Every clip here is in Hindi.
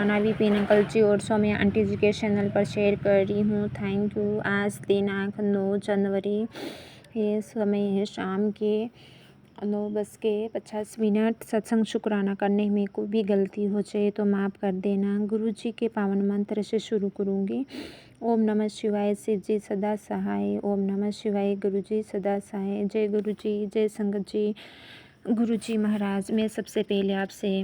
शुक्राना विपिन अंकल जी और सौम्या आंटी जी के चैनल पर शेयर कर रही हूँ। Thank you. आज दिनांक 9 जनवरी ये समय है शाम के 9:50। सत्संग शुक्राना करने में कोई भी गलती हो जाए तो माफ़ कर देना। गुरु जी के पावन मंत्र से शुरू करूँगी। ओम नमः शिवाय, शिव जी सदा सहाय। ओम नमः शिवाय, गुरु जी सदा सहाय। जय गुरु जी, जय संगत जी। गुरु जी महाराज, मैं सबसे पहले आपसे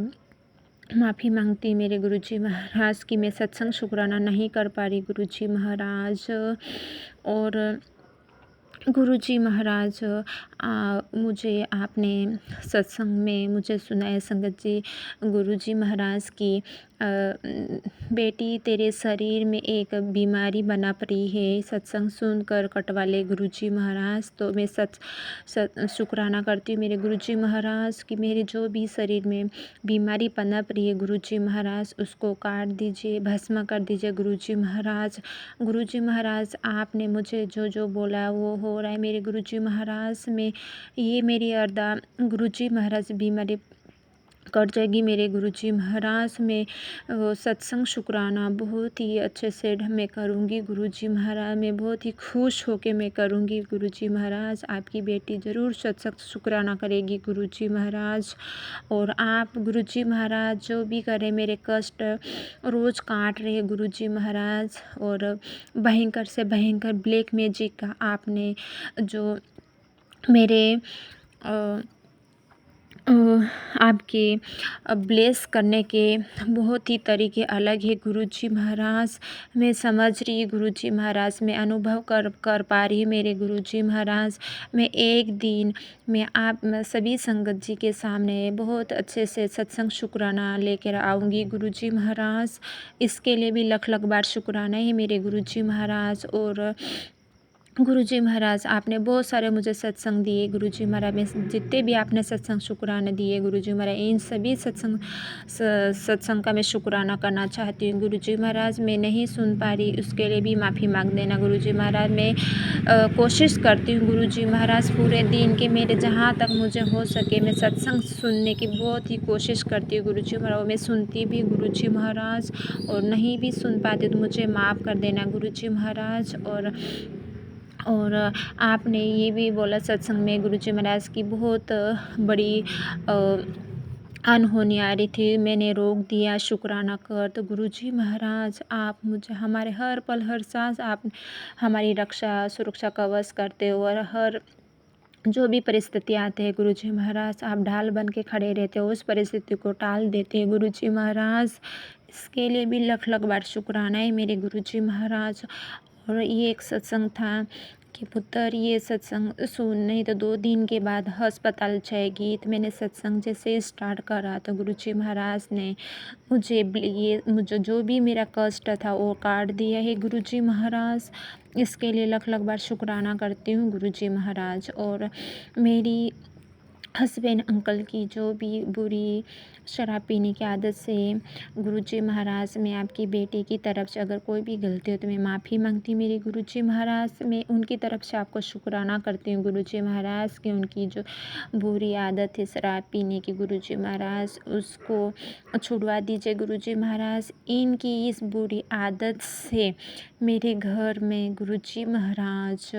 माफ़ी मांगती मेरे गुरुजी महाराज की मैं सत्संग शुक्राना नहीं कर पा रही गुरुजी महाराज। और गुरुजी महाराज, मुझे आपने सत्संग में मुझे सुनाया संगत जी, गुरुजी महाराज की बेटी तेरे शरीर में एक बीमारी बना पड़ी है, सत्संग सुनकर कटवा ले गुरुजी महाराज। तो मैं शुक्राना करती हूँ मेरे गुरुजी महाराज कि मेरे जो भी शरीर में बीमारी पनप रही है गुरुजी महाराज, उसको काट दीजिए, भस्म कर दीजिए गुरुजी महाराज। गुरुजी महाराज, आपने मुझे जो जो बोला वो हो रहा है मेरे गुरुजी महाराज में। ये मेरी अरदा गुरुजी महाराज बीमारी कट जाएगी मेरे गुरुजी महाराज में। सत्संग शुक्राना बहुत ही अच्छे से मैं करूँगी गुरुजी महाराज, मैं बहुत ही खुश होके मैं करूँगी गुरुजी महाराज। आपकी बेटी ज़रूर सत्संग शुक्राना करेगी गुरुजी महाराज। और आप गुरुजी महाराज जो भी करें, मेरे कष्ट रोज़ काट रहे गुरुजी महाराज। और भयंकर से भयंकर ब्लैक मैजिक का आपने जो मेरे आपके ब्लेस करने के बहुत ही तरीके अलग है गुरुजी महाराज। मैं समझ रही गुरुजी महाराज, मैं अनुभव कर पा रही मेरे गुरुजी महाराज। मैं एक दिन मैं सभी संगत जी के सामने बहुत अच्छे से सत्संग शुक्राना लेकर आऊँगी गुरुजी महाराज। इसके लिए भी लख लख बार शुक्राना है मेरे गुरुजी महाराज। और गुरुजी महाराज, आपने बहुत सारे मुझे सत्संग दिए गुरुजी महाराज, में जितने भी आपने सत्संग शुक्राना दिए गुरुजी महाराज, इन सभी सत्संग का मैं शुक्राना करना चाहती हूँ गुरुजी महाराज। मैं नहीं सुन पा रही, उसके लिए भी माफ़ी मांग देना गुरुजी महाराज। मैं कोशिश करती हूँ गुरुजी महाराज पूरे दिन के मेरे जहाँ तक मुझे हो सके मैं सत्संग सुनने की बहुत ही कोशिश करती हूँ गुरुजी महाराज। मैं सुनती भी गुरुजी महाराज, और नहीं भी सुन पाती तो मुझे माफ़ कर देना गुरुजी महाराज। और आपने ये भी बोला सत्संग में गुरुजी महाराज की बहुत बड़ी अनहोनी आ रही थी, मैंने रोक दिया, शुक्राना कर। तो गुरुजी महाराज, आप मुझे हमारे हर पल हर सांस आप हमारी रक्षा सुरक्षा कवच करते हो। और हर जो भी परिस्थिति आते हैं गुरुजी महाराज, आप ढाल बन के खड़े रहते हो, उस परिस्थिति को टाल देते हैं गुरुजी महाराज। इसके लिए भी लख लख बार शुक्राना है मेरे गुरुजी महाराज। और ये एक सत्संग था कि पुत्र ये सत्संग सुन, नहीं तो 2 दिन के बाद अस्पताल जाएगी। तो मैंने सत्संग जैसे स्टार्ट करा तो गुरुजी महाराज ने मुझे जो भी मेरा कष्ट था वो काट दिया है गुरुजी महाराज। इसके लिए लख लख बार शुक्राना करती हूँ गुरुजी महाराज। और मेरी हस्बैंड अंकल की जो भी बुरी शराब पीने की आदत से गुरुजी महाराज, मैं आपकी बेटी की तरफ से अगर कोई भी गलती हो तो मैं माफ़ी मांगती मेरे गुरुजी महाराज। मैं उनकी तरफ से आपको शुक्राना करती हूँ गुरुजी महाराज कि उनकी जो बुरी आदत है शराब पीने की गुरुजी महाराज, उसको छुड़वा दीजिए गुरुजी महाराज। इनकी इस बुरी आदत से मेरे घर में गुरुजी महाराज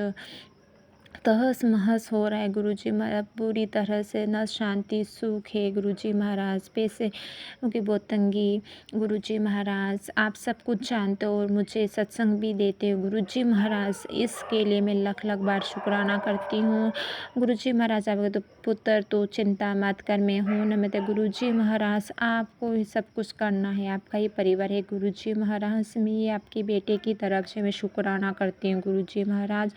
तहस महस हो रहा है गुरुजी महाराज, पूरी तरह से न शांति सुख है गुरुजी महाराज। पैसे की बहुत तंगी गुरुजी महाराज, आप सब कुछ जानते हो और मुझे सत्संग भी देते हो गुरुजी महाराज। इसके लिए मैं लख लख बार शुक्राना करती हूँ गुरुजी महाराज। आपके तो पुत्र तो चिंता मत कर, मैं हूँ न। मैं तो गुरुजी महाराज, आपको ही सब कुछ करना है, आपका ही परिवार है गुरुजी महाराज। मैं आपके बेटे की तरफ से मैं शुक्राना करती हूँ गुरुजी महाराज।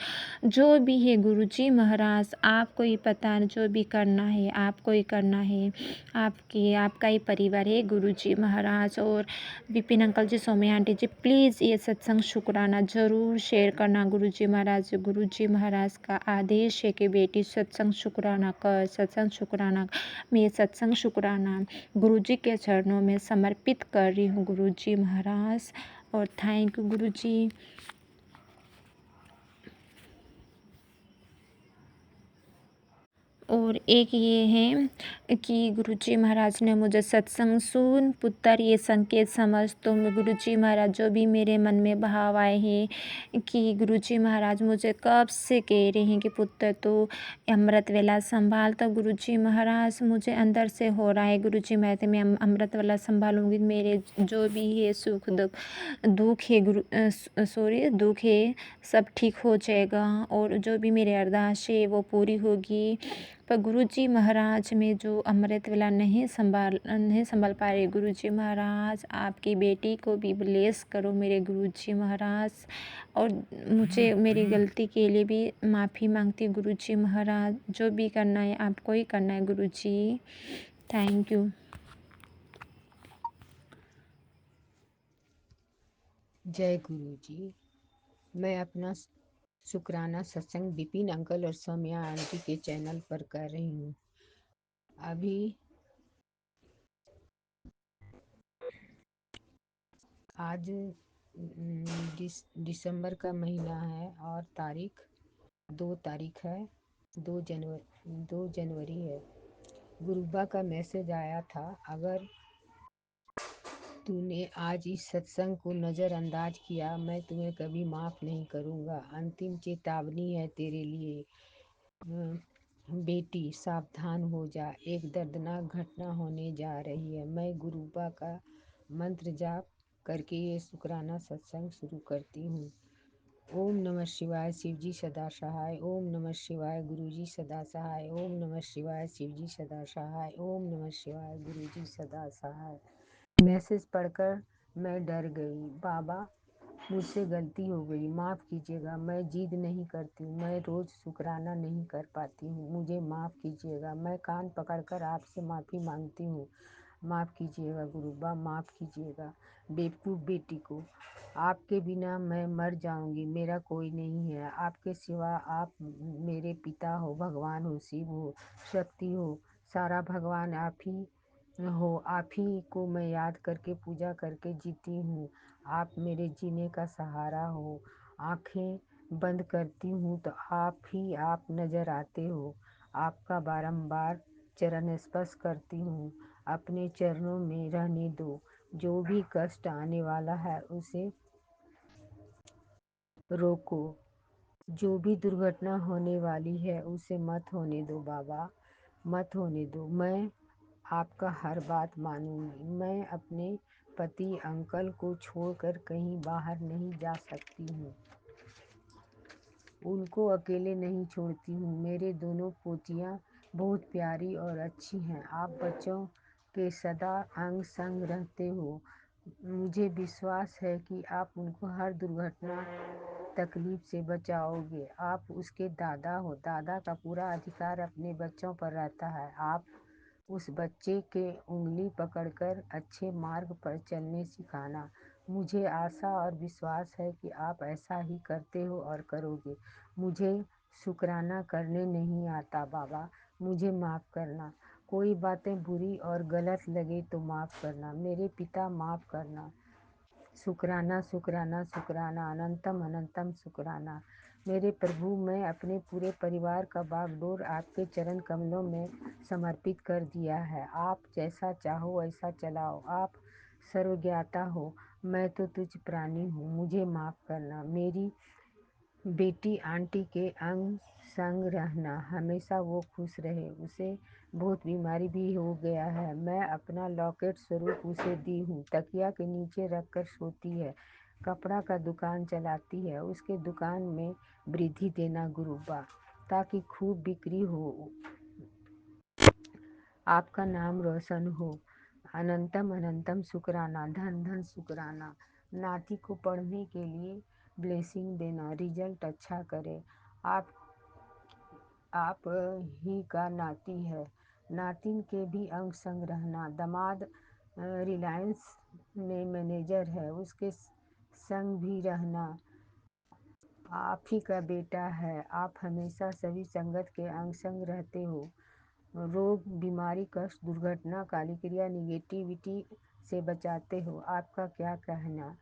जो भी है गुरुजी महाराज, आपको ही पता है, जो भी करना है आपको ही करना है, आपका ही परिवार है गुरुजी महाराज। और Vipin uncle ji, Saumya aunty ji, please ये सत्संग शुक्राना ज़रूर शेयर करना गुरुजी महाराज। गुरुजी महाराज का आदेश है कि बेटी सत्संग शुक्राना कर, सत्संग शुक्राना। मैं सत्संग शुक्राना गुरुजी के चरणों में समर्पित कर रही हूँ गुरुजी महाराज। और थैंक यू गुरुजी। और एक ये है कि गुरुजी महाराज ने मुझे सत्संग सुन पुत्र ये संकेत समझ। तो गुरुजी महाराज जो भी मेरे मन में भाव आए हैं कि गुरुजी महाराज मुझे कब से कह रहे हैं कि पुत्र तो अमृत वेला संभाल। तो गुरुजी महाराज मुझे अंदर से हो रहा है गुरुजी महाराज मैं अमृत वेला संभालूंगी। मेरे जो भी है सुख दुख है दुख है सब ठीक हो जाएगा और जो भी मेरे अरदास है वो पूरी होगी। पर गुरुजी महाराज में जो अमृत वेला नहीं संभाल पा रहे। गुरुजी महाराज आपकी बेटी को भी ब्लेस करो मेरे गुरुजी महाराज। और मुझे मेरी गलती के लिए भी माफ़ी मांगती गुरुजी महाराज। जो भी करना है आपको ही करना है गुरुजी। Thank you. जय गुरु जी। मैं अपना शुक्राना सत्संग बिपिन अंकल और सौम्या आंटी के चैनल पर कर रही हूँ। अभी आज दिसंबर का महीना है और तारीख 2 तारीख है, 2 जनवरी है। गुरुबा का मैसेज आया था, अगर तूने आज इस सत्संग को नज़रअंदाज किया मैं तुम्हें कभी माफ़ नहीं करूँगा। अंतिम चेतावनी है तेरे लिए। बेटी सावधान हो जा, एक दर्दनाक घटना होने जा रही है। मैं गुरुबा का मंत्र जाप करके ये शुक्राना सत्संग शुरू करती हूँ। ओम नमः शिवाय शिवजी सदा सहाय। ओम नमः शिवाय गुरुजी सदा सहाय। ओम नमः शिवाय शिवजी सदा सहाय। ओम नमः शिवाय गुरुजी सदा सहाय। मैसेज पढ़कर मैं डर गई। बाबा मुझसे गलती हो गई, माफ़ कीजिएगा। मैं जिद नहीं करती हूँ, मैं रोज़ शुक्राना नहीं कर पाती हूँ, मुझे माफ़ कीजिएगा। मैं कान पकड़कर आपसे माफ़ी मांगती हूँ। माफ़ कीजिएगा गुरुबा, माफ़ कीजिएगा। बेवकूफ़ बेटी को, आपके बिना मैं मर जाऊंगी। मेरा कोई नहीं है आपके सिवा। आप मेरे पिता हो, भगवान हो, शिव हो, शक्ति हो, सारा भगवान आप ही हो। आप ही को मैं याद करके पूजा करके जीती हूँ। आप मेरे जीने का सहारा हो। आंखें बंद करती हूँ तो आप नज़र आते हो। आपका बारंबार चरण स्पर्श करती हूँ। अपने चरणों में रहने दो। जो भी कष्ट आने वाला है उसे रोको। जो भी दुर्घटना होने वाली है उसे मत होने दो बाबा, मत होने दो। मैं आपका हर बात मानूंगी। मैं अपने पति अंकल को छोड़कर कहीं बाहर नहीं जा सकती हूँ। उनको अकेले नहीं छोड़ती हूँ। मेरे दोनों पोतियाँ बहुत प्यारी और अच्छी हैं। आप बच्चों के सदा अंग संग रहते हो। मुझे विश्वास है कि आप उनको हर दुर्घटना तकलीफ से बचाओगे। आप उसके दादा हो। दादा का पूरा अधिकार अपने बच्चों पर रहता है। आप उस बच्चे के उंगली पकड़कर अच्छे मार्ग पर चलने सिखाना। मुझे आशा और विश्वास है कि आप ऐसा ही करते हो और करोगे। मुझे शुक्राना करने नहीं आता बाबा, मुझे माफ़ करना। कोई बातें बुरी और गलत लगे तो माफ़ करना। मेरे पिता माफ़ करना। शुक्राना शुक्राना शुक्राना, अनंतम अनंतम शुक्राना। मेरे प्रभु, मैं अपने पूरे परिवार का बागडोर आपके चरण कमलों में समर्पित कर दिया है। आप जैसा चाहो वैसा चलाओ। आप सर्वज्ञाता हो। मैं तो तुझ प्राणी हूँ, मुझे माफ़ करना। मेरी बेटी आंटी के अंग संग रहना, हमेशा वो खुश रहे। उसे बहुत बीमारी भी हो गया है। मैं अपना लॉकेट स्वरूप उसे दी हूँ। तकिया के नीचे रख कर सोती है। कपड़ा का दुकान चलाती है। उसके दुकान में वृद्धि देना गुरुबा, ताकि खूब बिक्री हो, आपका नाम रोशन हो। अनंतम अनंतम शुक्राना, धन धन शुक्राना। नाती को पढ़ने के लिए ब्लेसिंग देना, रिजल्ट अच्छा करे। आप आप ही का नाती है। नातिन के भी अंग संग रहना। दामाद रिलायंस में मैनेजर है, उसके संग भी रहना। आप ही का बेटा है। आप हमेशा सभी संगत के अंग संग रहते हो। रोग बीमारी कष्ट दुर्घटना काली क्रिया निगेटिविटी से बचाते हो। आपका क्या कहना।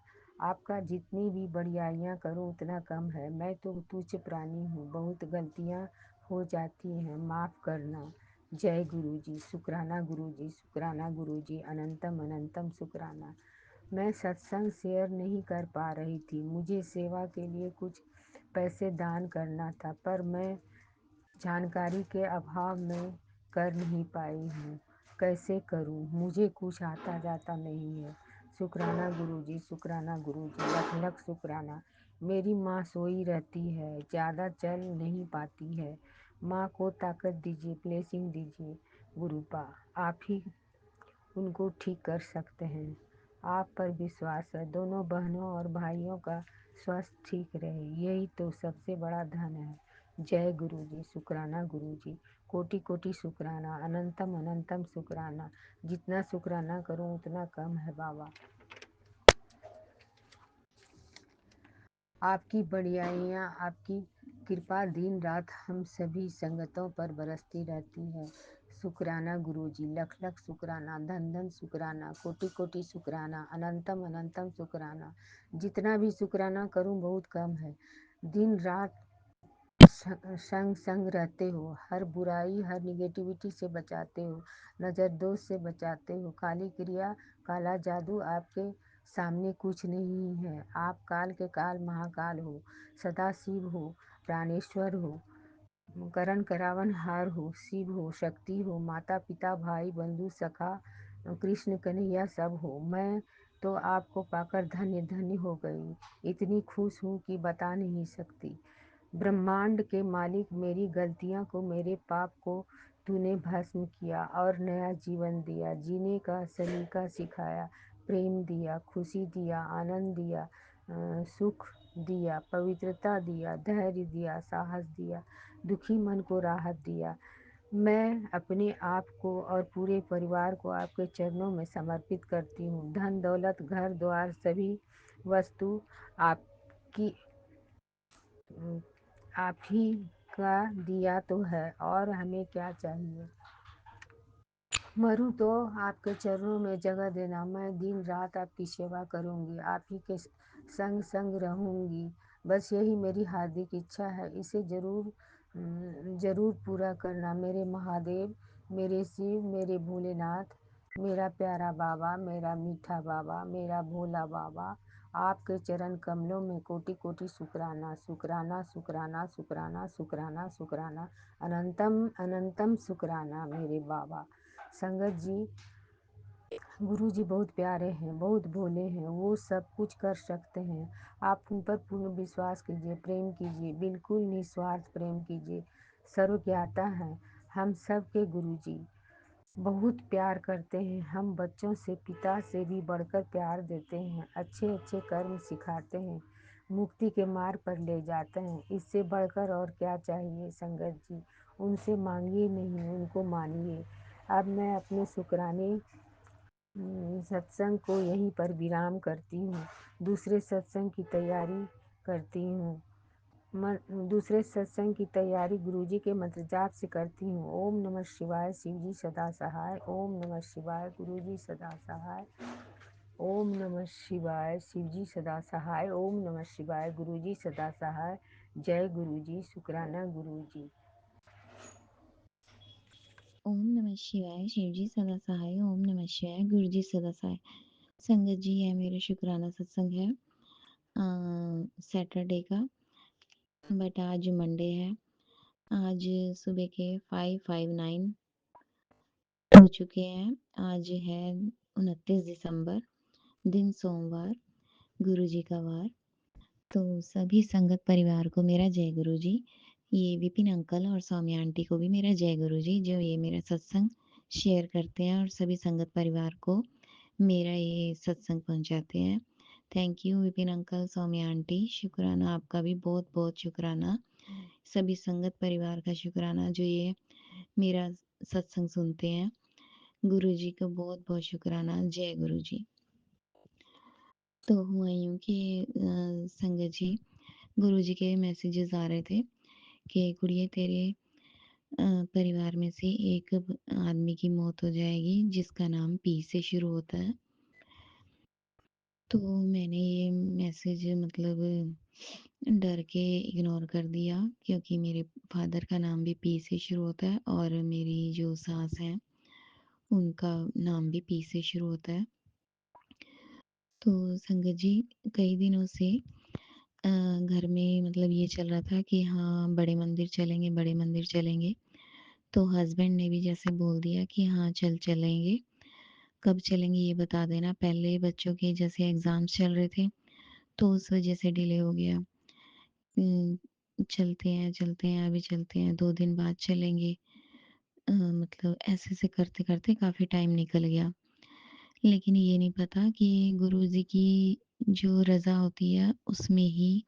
आपका जितनी भी बड़ाइयाँ करो उतना कम है। मैं तो तुच्छ प्राणी हूँ। बहुत गलतियाँ हो जाती हैं, माफ़ करना। जय गुरु जी, शुक्राना गुरु जी, शुक्राना गुरु जी, अनंतम अनंतम शुक्राना। मैं सत्संग शेयर नहीं कर पा रही थी, मुझे सेवा के लिए कुछ पैसे दान करना था, पर मैं जानकारी के अभाव में कर नहीं पाई हूँ। कैसे करूँ? मुझे कुछ आता जाता नहीं है। शुक्राना गुरुजी, शुक्राना गुरुजी, लख लख शुक्राना। मेरी माँ सोई रहती है, ज़्यादा चल नहीं पाती है। माँ को ताकत दीजिए, ब्लेसिंग दीजिए गुरुपा। आप ही उनको ठीक कर सकते हैं। आप पर विश्वास है। दोनों बहनों और भाइयों का स्वास्थ्य ठीक रहे, यही तो सबसे बड़ा धन है। जय गुरु जी, शुक्राना गुरु जी, कोटि कोटि शुक्राना, अनंतम अनंतम शुक्राना। जितना शुक्राना करूं उतना कम है बाबा। आपकी बड़ियाइयाँ, आपकी कृपा दिन रात हम सभी संगतों पर बरसती रहती है। शुक्राना गुरुजी, लख लख शुक्राना, धन धन शुक्राना, कोटि कोटि शुक्राना, अनंतम अनंतम शुक्राना। जितना भी शुक्राना करूं बहुत कम है। दिन रात संग संग रहते हो, हर बुराई हर निगेटिविटी से बचाते हो, नज़र दोष से बचाते हो। काली क्रिया काला जादू आपके सामने कुछ नहीं है। आप काल के काल महाकाल हो, सदा शिव हो, प्राणेश्वर हो, करण करावन हार हो, शिव हो, शक्ति हो, माता पिता भाई बंधु सखा कृष्ण कन्हैया सब हो। मैं तो आपको पाकर धन्य धन्य हो गई, इतनी खुश हूँ कि बता नहीं सकती। ब्रह्मांड के मालिक, मेरी गलतियाँ को, मेरे पाप को तूने भस्म किया और नया जीवन दिया, जीने का सलीका सिखाया, प्रेम दिया, खुशी दिया, आनंद दिया, सुख दिया, पवित्रता दिया, धैर्य दिया, साहस दिया, दुखी मन को राहत दिया। मैं अपने आप को और पूरे परिवार को आपके चरणों में समर्पित करती हूँ। धन दौलत घर द्वार सभी वस्तु आपकी आप ही का दिया तो है, और हमें क्या चाहिए। मरूँ तो आपके चरणों में जगह देना। मैं दिन रात आपकी सेवा करूँगी, आप ही के संग संग रहूँगी। बस यही मेरी हार्दिक इच्छा है, इसे ज़रूर पूरा करना मेरे महादेव, मेरे शिव, मेरे भोलेनाथ, मेरा प्यारा बाबा, मेरा मीठा बाबा, मेरा भोला बाबा। आपके चरण कमलों में कोटि कोटि शुक्राना, शुक्राना शुक्राना शुक्राना शुक्राना शुक्राना, अनंतम अनंतम शुक्राना मेरे बाबा। संगत जी, गुरु जी बहुत प्यारे हैं, बहुत भोले हैं, वो सब कुछ कर सकते हैं। आप उन पर पूर्ण विश्वास कीजिए, प्रेम कीजिए, बिल्कुल निस्वार्थ प्रेम कीजिए। सर्वज्ञाता हैं हम सब के गुरु जी, बहुत प्यार करते हैं। हम बच्चों से पिता से भी बढ़कर प्यार देते हैं, अच्छे अच्छे कर्म सिखाते हैं, मुक्ति के मार्ग पर ले जाते हैं। इससे बढ़कर और क्या चाहिए संगत जी। उनसे मांगिए नहीं, उनको मानिए। अब मैं अपने शुक्राने सत्संग को यहीं पर विराम करती हूँ। दूसरे सत्संग की तैयारी करती हूँ। दूसरे सत्संग की तैयारी गुरुजी के मंत्र जाप से करती हूँ। ओम नमः शिवाय, शिवजी सदा सहाय। ओम नमः शिवाय, गुरुजी सदा सहाय। ओम नमः शिवाय, शिवजी सदा सहाय। ओम नमः शिवाय, गुरुजी सदा सहाय। जय गुरुजी, शुक्राना गुरुजी। ओम नमः शिवाय, शिवजी सदा सहाय। ओम नमः शिवाय, गुरुजी सदा सहाय। संगत जी, यह मेरा शुक्राना सत्संग है सैटरडे का, बट आज मंडे है। आज सुबह के 5:59 हो चुके हैं। आज है 29 दिसंबर, दिन सोमवार, गुरु जी का वार। तो सभी संगत परिवार को मेरा जय गुरु जी। ये विपिन अंकल और सौम्या आंटी को भी मेरा जय गुरु जी, जो ये मेरा सत्संग शेयर करते हैं और सभी संगत परिवार को मेरा ये सत्संग पहुंचाते हैं। Thank you Vipin uncle, Saumya aunty, शुक्राना आपका भी बहुत बहुत शुक्राना। सभी संगत परिवार का शुक्राना जो ये मेरा सत्संग सुनते हैं। गुरु जी को बहुत बहुत शुक्राना। जय गुरु जी। तो हुआ यूँ कि संगत जी, गुरु जी के मैसेजेस आ रहे थे कि गुड़िया तेरे परिवार में से एक आदमी की मौत हो जाएगी जिसका नाम पी से शुरू होता है। तो मैंने ये मैसेज मतलब डर के इग्नोर कर दिया क्योंकि मेरे फादर का नाम भी पी से शुरू होता है और मेरी जो सास हैं, उनका नाम भी पी से शुरू होता है। तो संगत जी, कई दिनों से घर में मतलब ये चल रहा था कि हाँ, बड़े मंदिर चलेंगे, बड़े मंदिर चलेंगे। तो हस्बैंड ने भी जैसे बोल दिया कि हाँ, चलेंगे। कब चलेंगे ये बता देना। पहले बच्चों के जैसे एग्ज़ाम्स चल रहे थे, तो उस वजह से डिले हो गया। चलते हैं, अभी चलते हैं, 2 दिन बाद चलेंगे। मतलब ऐसे-ऐसे करते-करते काफ़ी टाइम निकल गया। लेकिन ये नहीं पता कि गुरुजी की जो रज़ा होती है, उसमें ही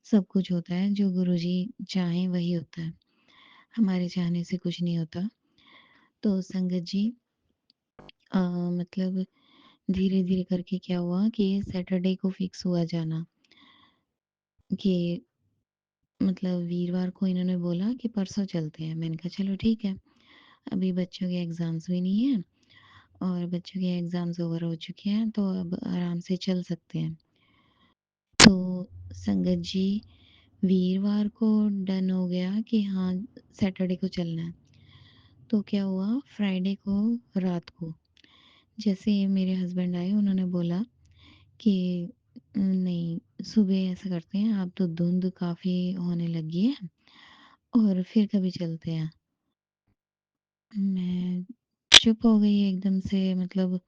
सब कुछ होता है। जो गुरुजी चाहें वही होता है। हमारे चाहने से कुछ नहीं होता। तो संगत जी, मतलब धीरे-धीरे करके क्या हुआ कि सैटरडे को फिक्स हुआ जाना कि मतलब वीरवार को इन्होंने बोला कि परसों चलते हैं। मैंने कहा चलो ठीक है। अभी बच्चों के एग्ज़ाम्स भी नहीं हैं और बच्चों के एग्ज़ाम्स ओवर हो चुके हैं, तो अब आराम से चल सकते हैं। तो संगत जी, वीरवार को डन हो गया कि हाँ, सैटरडे को चलना है। तो क्या हुआ, फ्राइडे को रात को जैसे ही मेरे हस्बैंड आए, उन्होंने बोला कि नहीं, सुबह ऐसा करते हैं, अब तो धुंध काफ़ी होने लगी है और फिर कभी चलते हैं। मैं चुप हो गई एकदम से, मतलब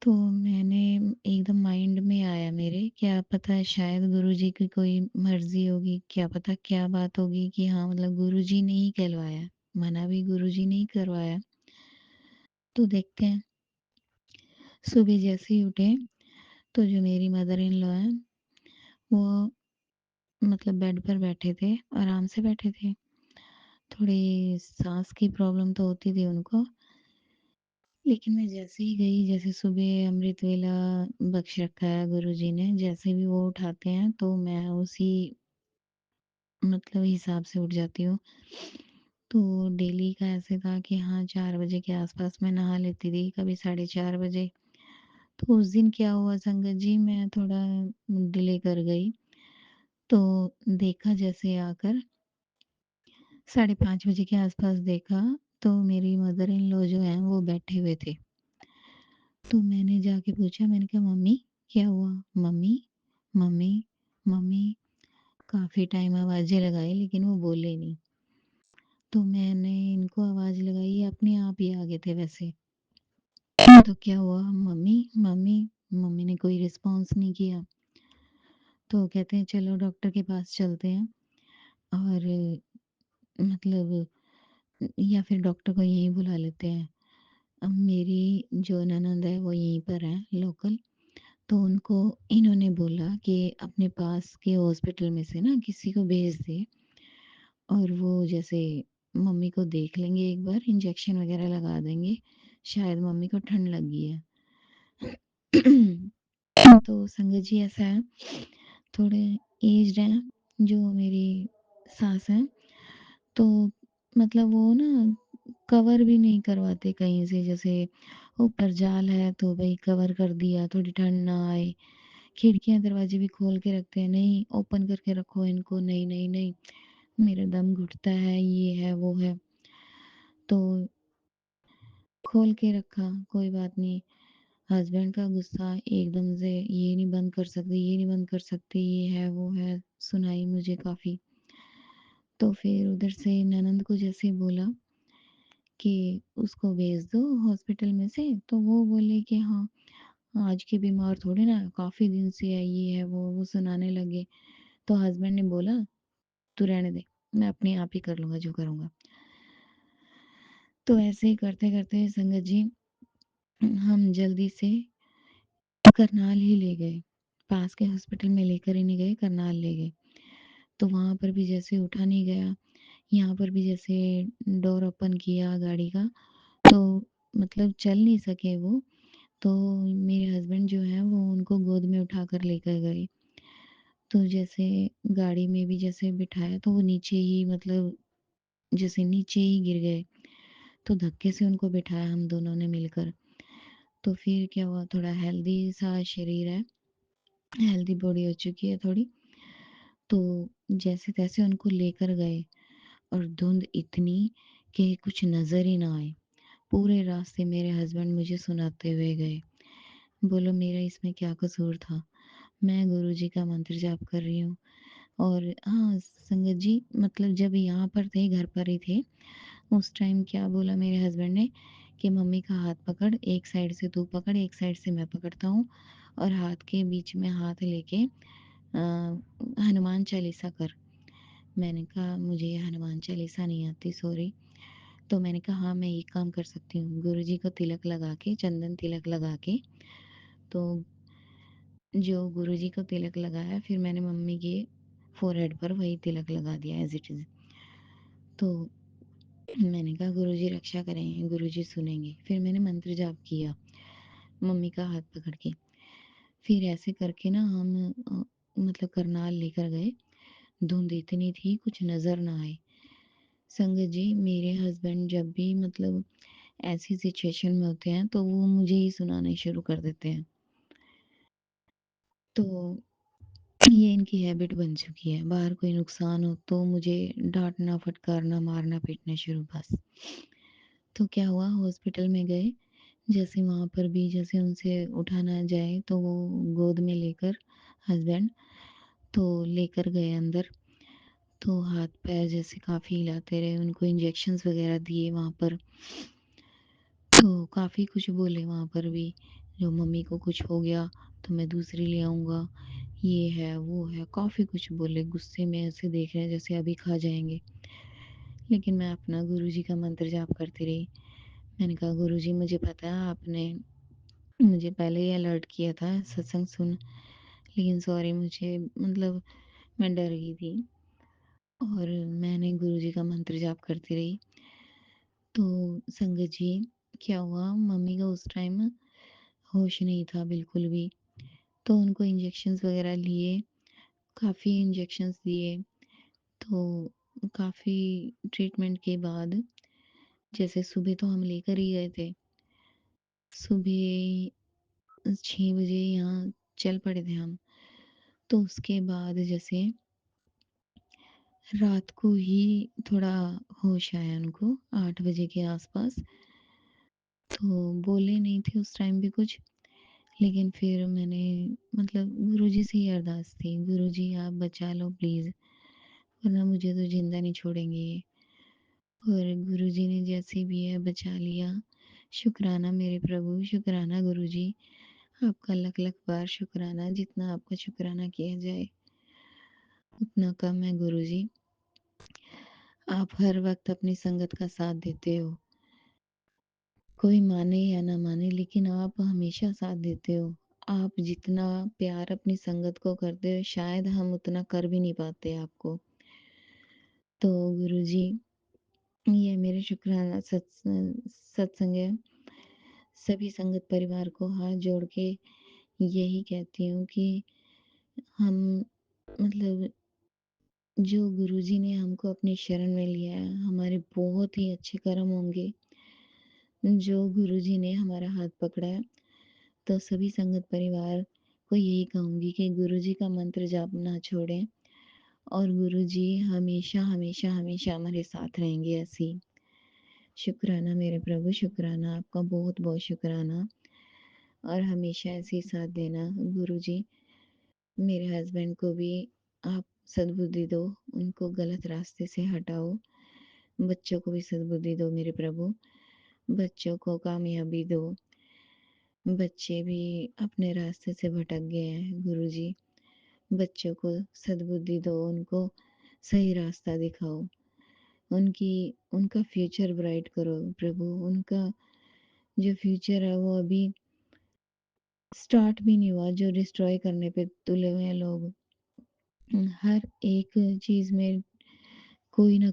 तो मैंने एकदम माइंड में आया मेरे, क्या पता है शायद गुरुजी की कोई मर्ज़ी होगी, क्या पता क्या बात होगी कि हाँ, मतलब गुरुजी ने ही कहलवाया, मना भी गुरुजी ने ही करवाया। तो देखते हैं। सुबह जैसे ही उठे, तो जो मेरी मदर इन लॉ हैं, वो मतलब बेड पर बैठे थे, आराम से बैठे थे। थोड़ी साँस की प्रॉब्लम तो होती थी उनको, लेकिन मैं जैसे ही गई, जैसे सुबह अमृत वेला बख्श रखा है गुरुजी ने, जैसे भी वो उठाते हैं, तो मैं उसी मतलब हिसाब से उठ जाती हूँ। तो डेली का ऐसे था कि हाँ, 4 बजे के आस-पास मैं नहा लेती थी, कभी साढ़े 4 बजे। तो उस दिन क्या हुआ संगत जी, मैं थोड़ा डिले कर गई, तो देखा जैसे आकर साढ़े 5 बजे के आस-पास देखा, तो मेरी मदर इन लॉ जो हैं, वो बैठे हुए थे। तो मैंने जाके पूछा, मैंने कहा मम्मी क्या हुआ? मम्मी, मम्मी, मम्मी, काफ़ी टाइम आवाज़ें लगाई लेकिन वो बोले नहीं। तो मैंने इनको आवाज़ लगाई, ये अपने आप ही आ गए थे वैसे। तो क्या हुआ मम्मी, मम्मी, मम्मी ने कोई रिस्पॉन्स नहीं किया। तो कहते हैं चलो डॉक्टर के पास चलते हैं और मतलब या फिर डॉक्टर को यहीं बुला लेते हैं। अब मेरी जो ननंद है वो यहीं पर है लोकल, तो उनको इन्होंने बोला कि अपने पास के हॉस्पिटल में से ना किसी को भेज दे और वो जैसे मम्मी को देख लेंगे, एक बार इंजेक्शन वगैरह लगा देंगे, शायद मम्मी को ठंड लगी है। तो संगत जी ऐसा है, थोड़े एज्ड हैं जो मेरी सास हैं, तो मतलब वो ना कवर भी नहीं करवाते कहीं से, जैसे ऊपर जाल है तो भई कवर कर दिया, थोड़ी ठंड ना आए। खिड़कियाँ दरवाजे भी खोल के रखते हैं, नहीं ओपन करके रखो इनको, नहीं, नहीं, नहीं, मेरा दम घुटता है, ये है, वो है। तो खोल के रखा, कोई बात नहीं। हस्बैंड का गुस्सा एकदम से, ये नहीं बंद कर सकते, ये नहीं बंद कर सकते, ये है, वो है, सुनाई मुझे काफ़ी। तो फिर उधर से ननंद को जैसे बोला कि उसको भेज दो हॉस्पिटल में से, तो वो बोले कि हाँ, आज की बीमार थोड़ी ना, काफ़ी दिन से है, ये है, वो सुनाने लगे। तो हस्बैंड ने बोला, "तू रहने दे, मैं अपने आप ही कर लूँगा जो करूँगा।" तो ऐसे ही करते-करते संगत जी, हम जल्दी से करनाल ही ले गए। पास के हॉस्पिटल में लेकर ही नहीं गए, करनाल ले गए। तो वहाँ पर भी जैसे उठा नहीं गया, यहाँ पर भी जैसे डोर ओपन किया गाड़ी का, तो मतलब चल नहीं सके वो। तो मेरे हस्बैंड जो हैं वो उनको गोद में उठाकर लेकर गए। तो जैसे गाड़ी में भी जैसे बिठाया, तो वो नीचे ही मतलब जैसे नीचे ही गिर गए। तो धक्के से उनको बिठाया हम दोनों ने मिलकर। तो फिर क्या हुआ, थोड़ा हेल्दी सा शरीर है, हेल्दी बॉडी हो चुकी है थोड़ी। तो जैसे-तैसे उनको लेकर गए और धुंध इतनी कि कुछ नज़र ही ना आए। पूरे रास्ते मेरे हस्बैंड मुझे सुनाते हुए गए। बोलो मेरा इसमें क्या कसूर था? मैं गुरुजी का मंत्र जाप कर रही हूँ और हाँ, संगत जी मतलब जब यहाँ पर थे, घर पर ही थे, उस टाइम क्या बोला मेरे हस्बैंड ने कि मम्मी का हाथ पकड़, एक साइड से तू पकड़, एक साइड से मैं पकड़ता हूँ और हाथ के बीच में हाथ लेके हनुमान चालीसा कर। मैंने कहा मुझे ये हनुमान चालीसा नहीं आती सॉरी। तो मैंने कहा हाँ, मैं ये काम कर सकती हूँ। गुरुजी को तिलक लगा के, चंदन तिलक लगा के तो जो गुरुजी को तिलक लगाया फिर मैंने मम्मी के फ़ोरहेड पर वही तिलक लगा दिया एज़ इट इज़। तो मैंने कहा गुरुजी रक्षा करेंगे, गुरुजी सुनेंगे। फिर मैंने मंत्र जाप किया, मम्मी का हाथ पकड़ के। फिर ऐसे करके ना हम मतलब करनाल लेकर गए। धुंध इतनी थी कुछ नज़र ना आए। संगत जी मेरे हस्बैंड जब भी मतलब ऐसी सिचुएशन में होते हैं तो वो मुझे ही सुनाने शुरू कर देते हैं। तो ये इनकी हैबिट बन चुकी है। बाहर कोई नुकसान हो तो मुझे डाँटना, फटकारना, मारना, पीटना शुरू बस। तो क्या हुआ हॉस्पिटल में गए, जैसे वहाँ पर भी जैसे उनसे उठा ना जाए तो वो गोद में लेकर हस्बैंड तो लेकर गए अंदर। तो हाथ-पैर जैसे काफ़ी हिलाते रहे, उनको इंजेक्शंस वग़ैरह दिए वहाँ पर। तो काफ़ी कुछ बोले वहाँ पर भी, जो मम्मी को कुछ हो गया तो मैं दूसरी ले आऊँगा, ये है, वो है, काफ़ी कुछ बोले, गुस्से में ऐसे देख रहे हैं जैसे अभी खा जाएँगे। लेकिन मैं अपना गुरुजी का मंत्र जाप करती रही। मैंने कहा गुरुजी मुझे पता है आपने मुझे पहले ही अलर्ट किया था सत्संग सुन, लेकिन सॉरी मुझे मतलब मैं डर गई थी और मैंने गुरुजी का मंत्र जाप करती रही। तो संगत जी क्या हुआ मम्मी का उस टाइम होश नहीं था बिल्कुल भी। तो उनको इंजेक्शंस वग़ैरह लिए, काफ़ी इंजेक्शंस दिए, तो काफ़ी ट्रीटमेंट के बाद जैसे सुबह तो हम लेकर ही गए थे। सुबह 6 बजे यहाँ चल पड़े थे हम। तो उसके बाद जैसे रात को ही थोड़ा होश आया उनको 8 बजे के आस-पास। तो बोले नहीं थे उस टाइम भी कुछ, लेकिन फिर मैंने मतलब गुरुजी से ही अरदास थी, गुरुजी आप बचा लो प्लीज़, वरना मुझे तो ज़िंदा नहीं छोड़ेंगे ये। और गुरुजी ने जैसे भी है बचा लिया। शुक्राना मेरे प्रभु, शुक्राना गुरुजी, आपका लख-लख बार शुक्राना, जितना आपका शुक्राना किया जाए, उतना कम है गुरुजी। आप हर वक़्त अपनी संगत का साथ देते हो। कोई माने या ना माने लेकिन आप हमेशा साथ देते हो। आप जितना प्यार अपनी संगत को करते हो शायद हम उतना कर भी नहीं पाते आपको। तो गुरुजी ये मेरे शुक्राना सत्संग है। सभी संगत परिवार को हाथ जोड़ के यही कहती हूँ कि हम मतलब जो गुरुजी ने हमको अपनी शरण में लिया है, हमारे बहुत ही अच्छे कर्म होंगे, जो गुरुजी ने हमारा हाथ पकड़ा है। तो सभी संगत परिवार को यही कहूँगी कि गुरुजी का मंत्र जाप ना छोड़ें और गुरुजी हमेशा, हमेशा, हमेशा हमारे साथ रहेंगे ऐसे ही। शुक्राना मेरे प्रभु, शुक्राना आपका बहुत-बहुत शुक्राना और हमेशा ऐसे ही साथ देना गुरुजी। मेरे हस्बैंड को भी आप सद्बुद्धि दो, उनको गलत रास्ते से हटाओ। बच्चों को भी सद्बुद्धि दो मेरे प्रभु, बच्चों को कामयाबी दो। बच्चे भी अपने रास्ते से भटक गए हैं गुरुजी। बच्चों को सद्बुद्धि दो, उनको सही रास्ता दिखाओ। उनकी उनका फ्यूचर ब्राइट करो प्रभु। उनका जो फ्यूचर है वो अभी स्टार्ट भी नहीं हुआ, जो डिस्ट्रॉय करने पे तुले हुए हैं लोग। हर एक चीज़ में कोई ना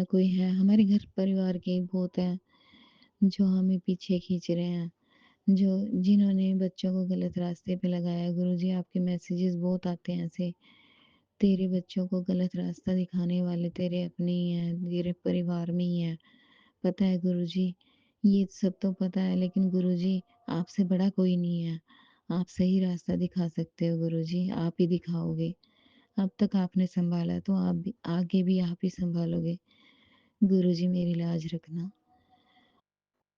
कोई है। हमारे घर परिवार के ही बहुत हैं, जो हमें पीछे खींच रहे हैं, जो जिन्होंने बच्चों को गलत रास्ते पे लगाया। गुरुजी आपके मैसेजेस बहुत आते हैं ऐसे, तेरे बच्चों को गलत रास्ता दिखाने वाले तेरे अपने ही हैं, तेरे परिवार में ही हैं। पता है गुरुजी, ये सब तो पता है लेकिन गुरुजी आपसे बड़ा कोई नहीं है। आप सही रास्ता दिखा सकते हो गुरुजी, आप ही दिखाओगे। अब तक आपने संभाला तो आप भी आगे भी आप ही संभालोगे। गुरुजी मेरी लाज रखना।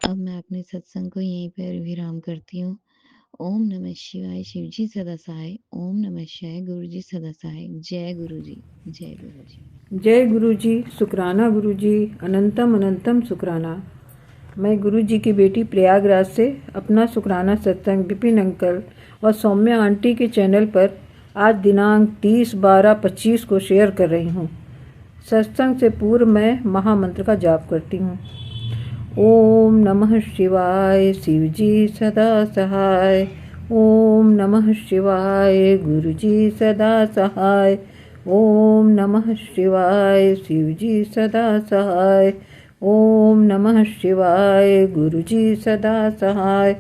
अब मैं अपने सत्संग को यहीं पर विराम करती हूँ। ओम नमः शिवाय, शिवजी सदा सहाय। ओम नमः शिवाय, गुरुजी सदा सहाय। जय गुरुजी, जय गुरुजी। जय गुरुजी, शुक्राना गुरुजी, अनंतम अनंतम शुक्राना। मैं गुरुजी की बेटी प्रयागराज से अपना शुक्राना सत्संग विपिन अंकल और सौम्या आंटी के चैनल पर आज दिनांक 30/12/25 को शेयर कर रही हूँ। सत्संग से पूर्व मैं महामंत्र का जाप करती हूँ। ओम नमः शिवाय, शिवजी सदा सहाय। ओम नमः शिवाय, गुरुजी सदा सहाय। ओम नमः शिवाय, शिवजी सदा सहाय। ओम नमः शिवाय, गुरुजी सदा सहाय।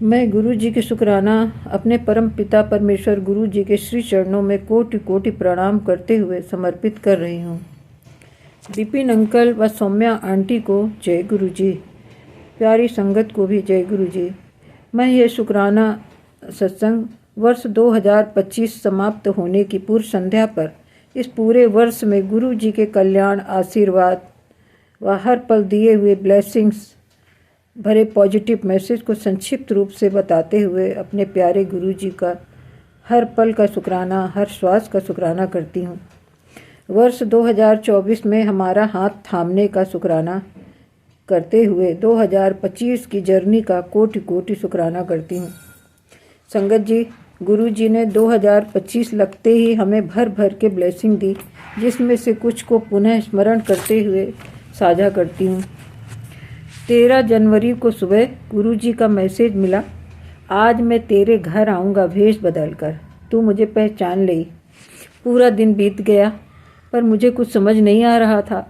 मैं गुरु जी के शुक्राना अपने परम पिता परमेश्वर गुरु जी के श्री चरणों में कोटि कोटि प्रणाम करते हुए समर्पित कर रही हूँ। विपिन अंकल व सौम्या आंटी को जय गुरु जी, प्यारी संगत को भी जय गुरु जी। मैं ये शुक्राना सत्संग वर्ष 2025 समाप्त होने की पूर्व संध्या पर इस पूरे वर्ष में गुरु जी के कल्याण, आशीर्वाद व हर पल दिए हुए ब्लेसिंग्स भरे पॉजिटिव मैसेज को संक्षिप्त रूप से बताते हुए अपने प्यारे गुरु जी का हर पल का शुक्राना, हर श्वास का शुक्राना करती हूँ। वर्ष 2024 में हमारा हाथ थामने का शुक्राना करते हुए 2025 की जर्नी का कोटि कोटि शुक्राना करती हूँ। संगत जी, गुरु जी ने 2025 लगते ही हमें भर भर के ब्लेसिंग दी, जिसमें से कुछ को पुनः स्मरण करते हुए साझा करती हूँ। 13 जनवरी को सुबह गुरु जी का मैसेज मिला, आज मैं तेरे घर आऊँगा वेश बदल कर, तू मुझे पहचान ले। पूरा दिन बीत गया पर मुझे कुछ समझ नहीं आ रहा था।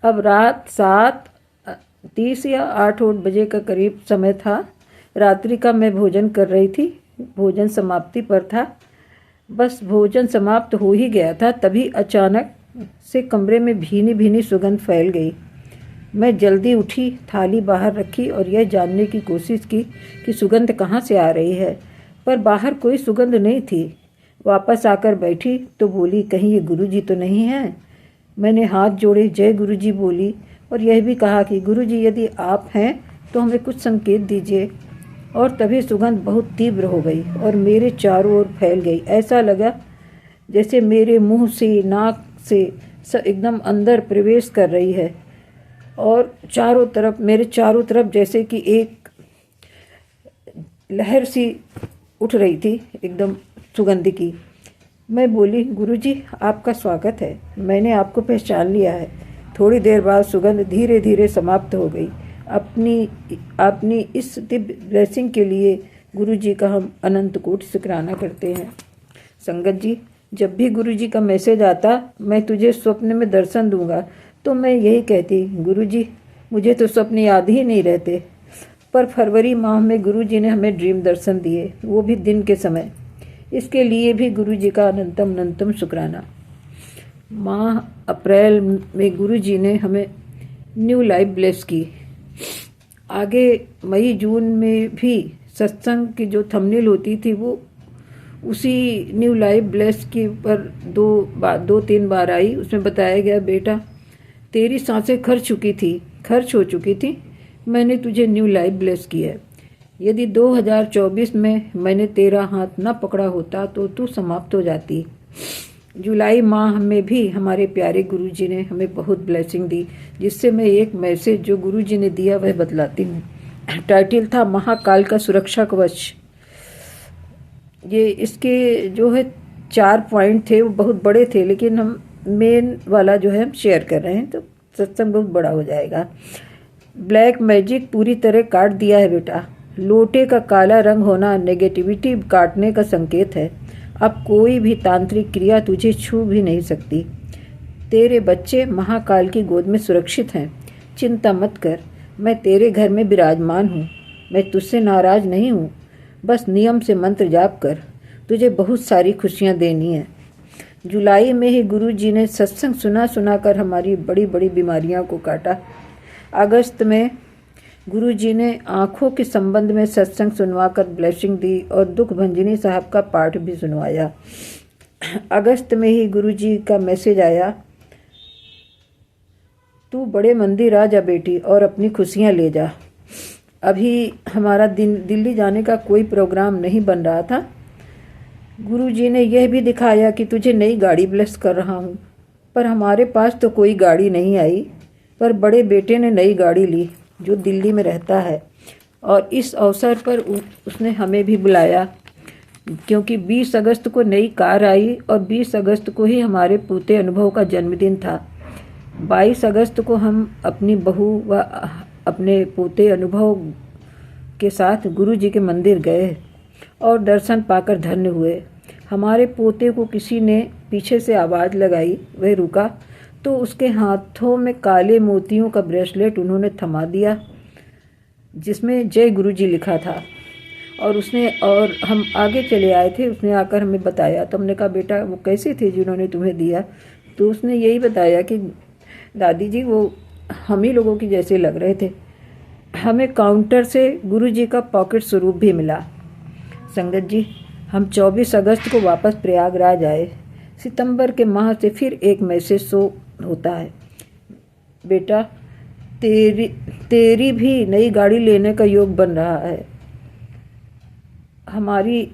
अब रात 7:30 या 8 बजे का करीब समय था। रात्रि का मैं भोजन कर रही थी, भोजन समाप्ति पर था। बस भोजन समाप्त हो ही गया था, तभी अचानक से कमरे में भीनी भीनी सुगंध फैल गई। मैं जल्दी उठी, थाली बाहर रखी और यह जानने की कोशिश की कि सुगंध कहाँ से आ रही है, पर बाहर कोई सुगंध नहीं थी। वापस आकर बैठी तो बोली, कहीं ये गुरुजी तो नहीं हैं। मैंने हाथ जोड़े, जय गुरुजी बोली और यह भी कहा कि गुरुजी यदि आप हैं तो हमें कुछ संकेत दीजिए। और तभी सुगंध बहुत तीव्र हो गई और मेरे चारों ओर फैल गई। ऐसा लगा जैसे मेरे मुंह से, नाक से एकदम अंदर प्रवेश कर रही है और चारों तरफ, मेरे चारों तरफ जैसे कि एक लहर सी उठ रही थी एकदम सुगंध की। मैं बोली, गुरुजी आपका स्वागत है, मैंने आपको पहचान लिया है। थोड़ी देर बाद सुगंध धीरे धीरे समाप्त हो गई। अपनी इस दिव्य ब्लेसिंग के लिए गुरुजी का हम अनंत कोटि शुक्राना करते हैं। संगत जी, जब भी गुरुजी का मैसेज आता, मैं तुझे स्वप्न में दर्शन दूंगा, तो मैं यही कहती, गुरुजी मुझे तो स्वप्न याद ही नहीं रहते। पर फरवरी माह में गुरुजी ने हमें ड्रीम दर्शन दिए, वो भी दिन के समय। इसके लिए भी गुरुजी का अनंतम अनंतम शुक्राना। माह अप्रैल में गुरुजी ने हमें न्यू लाइफ ब्लेस की। आगे मई जून में भी सत्संग की जो थंबनेल होती थी वो उसी न्यू लाइफ ब्लेस के पर 2-3 बार आई। उसमें बताया गया, बेटा तेरी सांसें खर्च हो चुकी थी, मैंने तुझे न्यू लाइफ ब्लेस की है। यदि 2024 में मैंने तेरा हाथ न पकड़ा होता तो तू समाप्त हो जाती। जुलाई माह में भी हमारे प्यारे गुरुजी ने हमें बहुत ब्लेसिंग दी, जिससे मैं एक मैसेज जो गुरुजी ने दिया वह बतलाती हूँ। टाइटल था महाकाल का सुरक्षा कवच। ये इसके जो है 4 पॉइंट थे, वो बहुत बड़े थे, लेकिन हम मेन वाला जो है हम शेयर कर रहे हैं तो सत्संग बहुत बड़ा हो जाएगा। ब्लैक मैजिक पूरी तरह काट दिया है बेटा। लोटे का काला रंग होना नेगेटिविटी काटने का संकेत है। अब कोई भी तांत्रिक क्रिया तुझे छू भी नहीं सकती। तेरे बच्चे महाकाल की गोद में सुरक्षित हैं। चिंता मत कर, मैं तेरे घर में विराजमान हूँ। मैं तुझसे नाराज नहीं हूँ। बस नियम से मंत्र जाप कर, तुझे बहुत सारी खुशियाँ देनी है। जुलाई में ही गुरुजी ने सत्संग सुना कर हमारी बड़ी बड़ी बीमारियाँ को काटा। अगस्त में गुरुजी ने आँखों के संबंध में सत्संग सुनवाकर ब्लेसिंग दी और दुख भंजनी साहब का पाठ भी सुनवाया। अगस्त में ही गुरुजी का मैसेज आया, तू बड़े मंदिर आ जा बेटी और अपनी खुशियाँ ले जा। अभी हमारा दिल्ली जाने का कोई प्रोग्राम नहीं बन रहा था। गुरुजी ने यह भी दिखाया कि तुझे नई गाड़ी ब्लेस कर रहा हूँ, पर हमारे पास तो कोई गाड़ी नहीं आई। पर बड़े बेटे ने नई गाड़ी ली जो दिल्ली में रहता है, और इस अवसर पर उसने हमें भी बुलाया, क्योंकि 20 अगस्त को नई कार आई और 20 अगस्त को ही हमारे पोते अनुभव का जन्मदिन था। 22 अगस्त को हम अपनी बहू व अपने पोते अनुभव के साथ गुरुजी के मंदिर गए और दर्शन पाकर धन्य हुए। हमारे पोते को किसी ने पीछे से आवाज़ लगाई, वह रुका तो उसके हाथों में काले मोतियों का ब्रेसलेट उन्होंने थमा दिया जिसमें जय गुरुजी लिखा था। और हम आगे चले आए थे। उसने आकर हमें बताया, तो हमने कहा बेटा वो कैसे थे जिन्होंने तुम्हें दिया? तो उसने यही बताया कि दादी जी वो हम ही लोगों की जैसे लग रहे थे। हमें काउंटर से गुरुजी का पॉकेट स्वरूप भी मिला। संगत जी, हम 24 अगस्त को वापस प्रयागराज आए। सितंबर के माह से फिर एक मैसेज शो होता है, बेटा तेरी भी नई गाड़ी लेने का योग बन रहा है। हमारी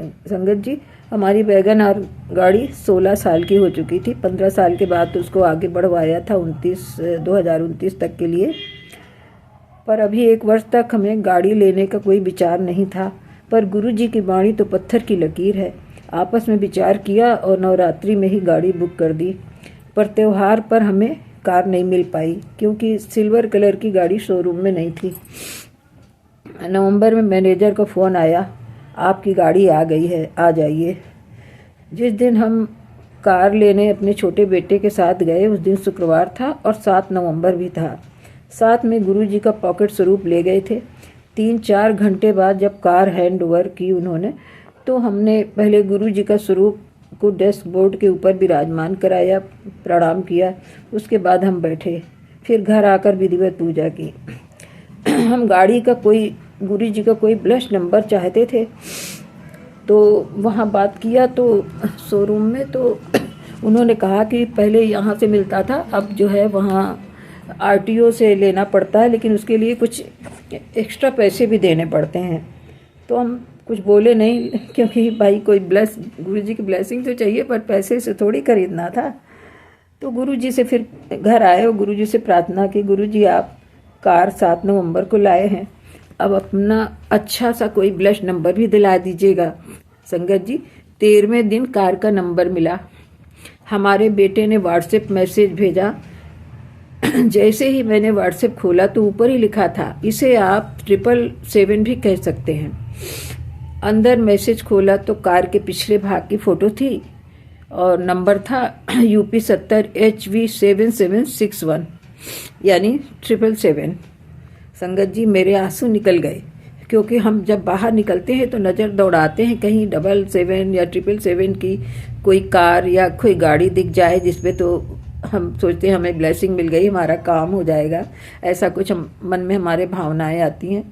संगत जी, हमारी वैगन आर गाड़ी 16 साल की हो चुकी थी। 15 साल के बाद तो उसको आगे बढ़वाया था 2029 तक के लिए। पर अभी 1 वर्ष तक हमें गाड़ी लेने का कोई विचार नहीं था। पर गुरुजी की वाणी तो पत्थर की लकीर है। आपस में विचार किया और नवरात्रि में ही गाड़ी बुक कर दी। पर त्यौहार पर हमें कार नहीं मिल पाई, क्योंकि सिल्वर कलर की गाड़ी शोरूम में नहीं थी। नवंबर में मैनेजर का फ़ोन आया, आपकी गाड़ी आ गई है, आ जाइए। जिस दिन हम कार लेने अपने छोटे बेटे के साथ गए उस दिन शुक्रवार था और 7 नवंबर भी था। साथ में गुरुजी का पॉकेट स्वरूप ले गए थे। 3-4 घंटे बाद जब कार हैंड ओवर की उन्होंने, तो हमने पहले गुरुजी का स्वरूप को डेस्क बोर्ड के ऊपर विराजमान कराया, प्रणाम किया। उसके बाद हम बैठे, फिर घर आकर विधिवत पूजा की। हम गाड़ी का गुरुजी का कोई ब्लश नंबर चाहते थे, तो वहाँ बात किया तो शोरूम में तो उन्होंने कहा कि पहले यहाँ से मिलता था, अब जो है वहाँ आरटीओ से लेना पड़ता है, लेकिन उसके लिए कुछ एक्स्ट्रा पैसे भी देने पड़ते हैं। तो हम कुछ बोले नहीं, क्योंकि भाई कोई गुरुजी की ब्लेसिंग तो चाहिए, पर पैसे से थोड़ी खरीदना था। तो गुरुजी से फिर घर आए और गुरुजी से प्रार्थना की, गुरुजी आप कार 7 नवंबर को लाए हैं, अब अपना अच्छा सा कोई ब्लश नंबर भी दिला दीजिएगा। संगत जी, 13वें दिन कार का नंबर मिला। हमारे बेटे ने व्हाट्सएप मैसेज भेजा। जैसे ही मैंने व्हाट्सएप खोला तो ऊपर ही लिखा था, इसे आप 777 भी कह सकते हैं। अंदर मैसेज खोला तो कार के पिछले भाग की फ़ोटो थी और नंबर था UP 70 HV 7761, यानी 777। संगत जी, मेरे आंसू निकल गए, क्योंकि हम जब बाहर निकलते हैं तो नज़र दौड़ाते हैं कहीं 777 या 777 की कोई कार या कोई गाड़ी दिख जाए जिसपे, तो हम सोचते हैं हमें ब्लेसिंग मिल गई, हमारा काम हो जाएगा। ऐसा कुछ मन में हमारे भावनाएं आती हैं।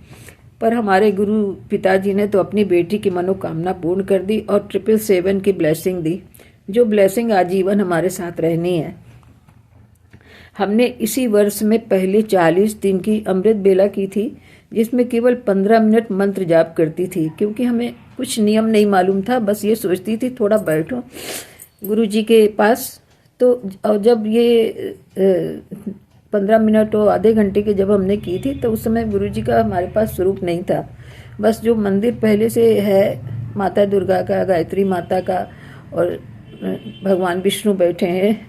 पर हमारे गुरु पिताजी ने तो अपनी बेटी की मनोकामना पूर्ण कर दी और 777 की ब्लेसिंग दी, जो ब्लेसिंग आजीवन हमारे साथ रहनी है। हमने इसी वर्ष में पहले 40 दिन की अमृत बेला की थी, जिसमें केवल 15 मिनट मंत्र जाप करती थी, क्योंकि हमें कुछ नियम नहीं मालूम था। बस ये सोचती थी थोड़ा बैठो गुरुजी के पास। तो और जब ये 15 मिनट और आधे घंटे की जब हमने की थी, तो उस समय गुरुजी का हमारे पास स्वरूप नहीं था। बस जो मंदिर पहले से है माता दुर्गा का, गायत्री माता का, और भगवान विष्णु बैठे हैं,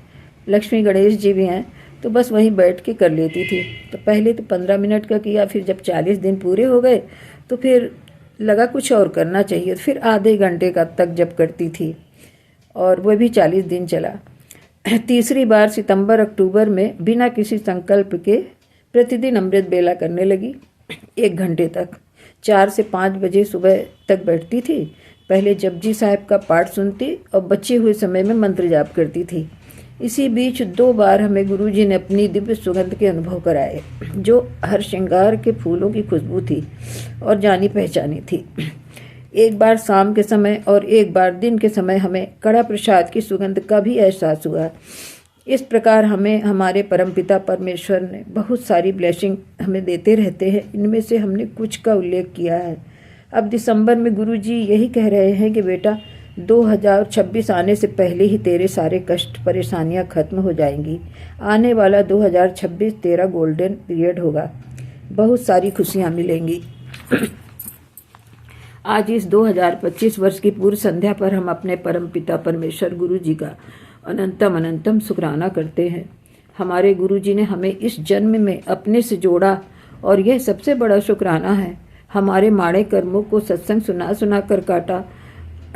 लक्ष्मी गणेश जी भी हैं, तो बस वहीं बैठ के कर लेती थी। तो पहले तो 15 मिनट का किया, फिर जब 40 दिन पूरे हो गए तो फिर लगा कुछ और करना चाहिए, फिर आधे घंटे का तक जब करती थी, और वह भी 40 दिन चला। तीसरी बार सितंबर अक्टूबर में बिना किसी संकल्प के प्रतिदिन अमृत बेला करने लगी। 1 घंटे तक 4 से 5 बजे सुबह तक बैठती थी। पहले जपजी साहब का पाठ सुनती और बचे हुए समय में मंत्र जाप करती थी। इसी बीच 2 बार हमें गुरुजी ने अपनी दिव्य सुगंध के अनुभव कराए, जो हर श्रृंगार के फूलों की खुशबू थी और जानी पहचानी थी। एक बार शाम के समय और एक बार दिन के समय हमें कड़ा प्रसाद की सुगंध का भी एहसास हुआ। इस प्रकार हमें हमारे परमपिता परमेश्वर ने बहुत सारी ब्लेसिंग हमें देते रहते हैं। इनमें से हमने कुछ का उल्लेख किया है। अब दिसंबर में गुरुजी यही कह रहे हैं कि बेटा 2026 आने से पहले ही तेरे सारे कष्ट परेशानियां खत्म हो जाएंगी। आने वाला 2026 तेरा गोल्डन पीरियड होगा, बहुत सारी खुशियां मिलेंगी। आज इस 2025 वर्ष की पूर्व संध्या पर हम अपने परमपिता परमेश्वर गुरु जी का अनंतम अनंतम शुक्राना करते हैं। हमारे गुरु जी ने हमें इस जन्म में अपने से जोड़ा और यह सबसे बड़ा शुक्राना है। हमारे माड़े कर्मों को सत्संग सुना सुना कर काटा।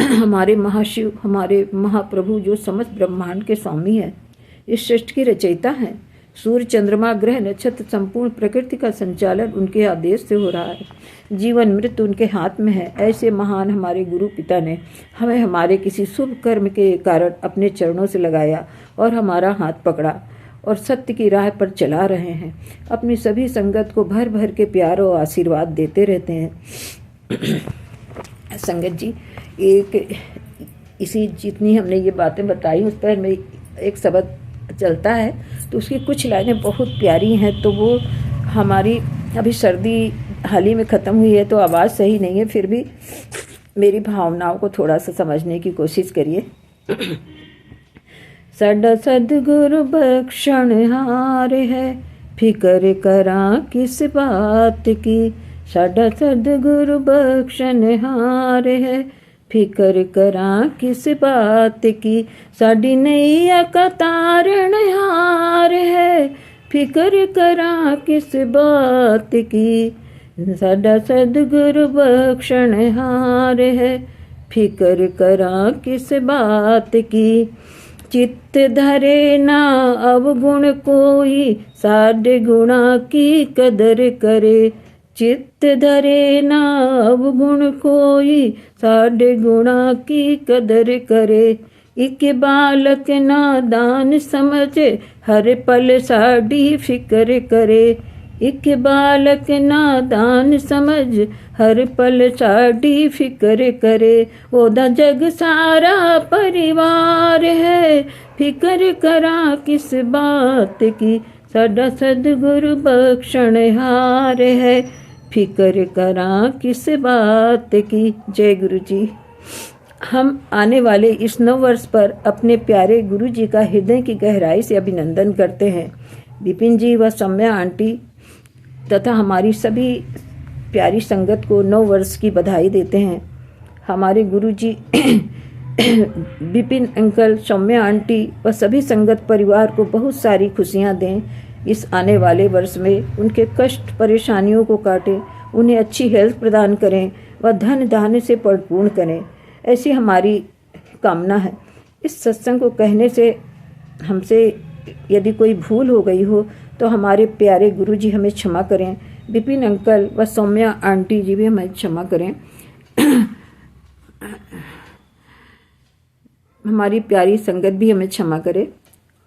हमारे महाशिव, हमारे महाप्रभु जो समस्त ब्रह्मांड के स्वामी हैं, इस सृष्टि की रचयिता हैं। सूर्य, चंद्रमा, ग्रह, नक्षत्र, संपूर्ण प्रकृति का संचालन उनके आदेश से हो रहा है। जीवन मृत्यु उनके हाथ में है। ऐसे महान हमारे गुरु पिता ने हमें हमारे किसी शुभ कर्म के कारण अपने चरणों से लगाया और हमारा हाथ पकड़ा और सत्य की राह पर चला रहे हैं। अपनी सभी संगत को भर भर के प्यार और आशीर्वाद देते रहते हैं। संगत जी, एक इसी जितनी हमने ये बातें बताई उस पर मैं एक शब्द चलता है तो उसकी कुछ लाइनें बहुत प्यारी हैं। तो वो हमारी अभी सर्दी हाल ही में ख़त्म हुई है तो आवाज़ सही नहीं है, फिर भी मेरी भावनाओं को थोड़ा सा समझने की कोशिश करिए। साडा सदगुरु बख्शणहार है, फिकर करा किस बात की। साडा सदगुरु बख्शणहार है, फिकर करा किस बात की। साडी नैया का तारणहार है, फिकर करा किस बात की। साडा सदगुरु बख्शणहार है, फिकर करा किस बात की। चित्त धरे ना अवगुण कोई, साडे गुणा की कदर करे। चित्त धरे ना अवगुण कोई, साडे गुणा की कदर करे। एक बालक नादान समझे, हर पल साडी फिकर करे। एक बालक नादान समझ, हर पल साडी फिकर करे। ओदा जग सारा परिवार है, फिकर करा किस बात की। साडा सदगुरु बख्शणहार है, फिकर करा किस बात की। जय गुरु जी। हम आने वाले इस नव वर्ष पर अपने प्यारे गुरु जी का हृदय की गहराई से अभिनंदन करते हैं। विपिन जी व सौम्या आंटी तथा हमारी सभी प्यारी संगत को नव वर्ष की बधाई देते हैं। हमारे गुरु जी विपिन अंकल, सौम्या आंटी व सभी संगत परिवार को बहुत सारी खुशियां दें। इस आने वाले वर्ष में उनके कष्ट परेशानियों को काटें, उन्हें अच्छी हेल्थ प्रदान करें व धन धान्य से परिपूर्ण करें, ऐसी हमारी कामना है। इस सत्संग को कहने से हमसे यदि कोई भूल हो गई हो तो हमारे प्यारे गुरु जी हमें क्षमा करें। विपिन अंकल व सौम्या आंटी जी भी हमें क्षमा करें। हमारी प्यारी संगत भी हमें क्षमा करे।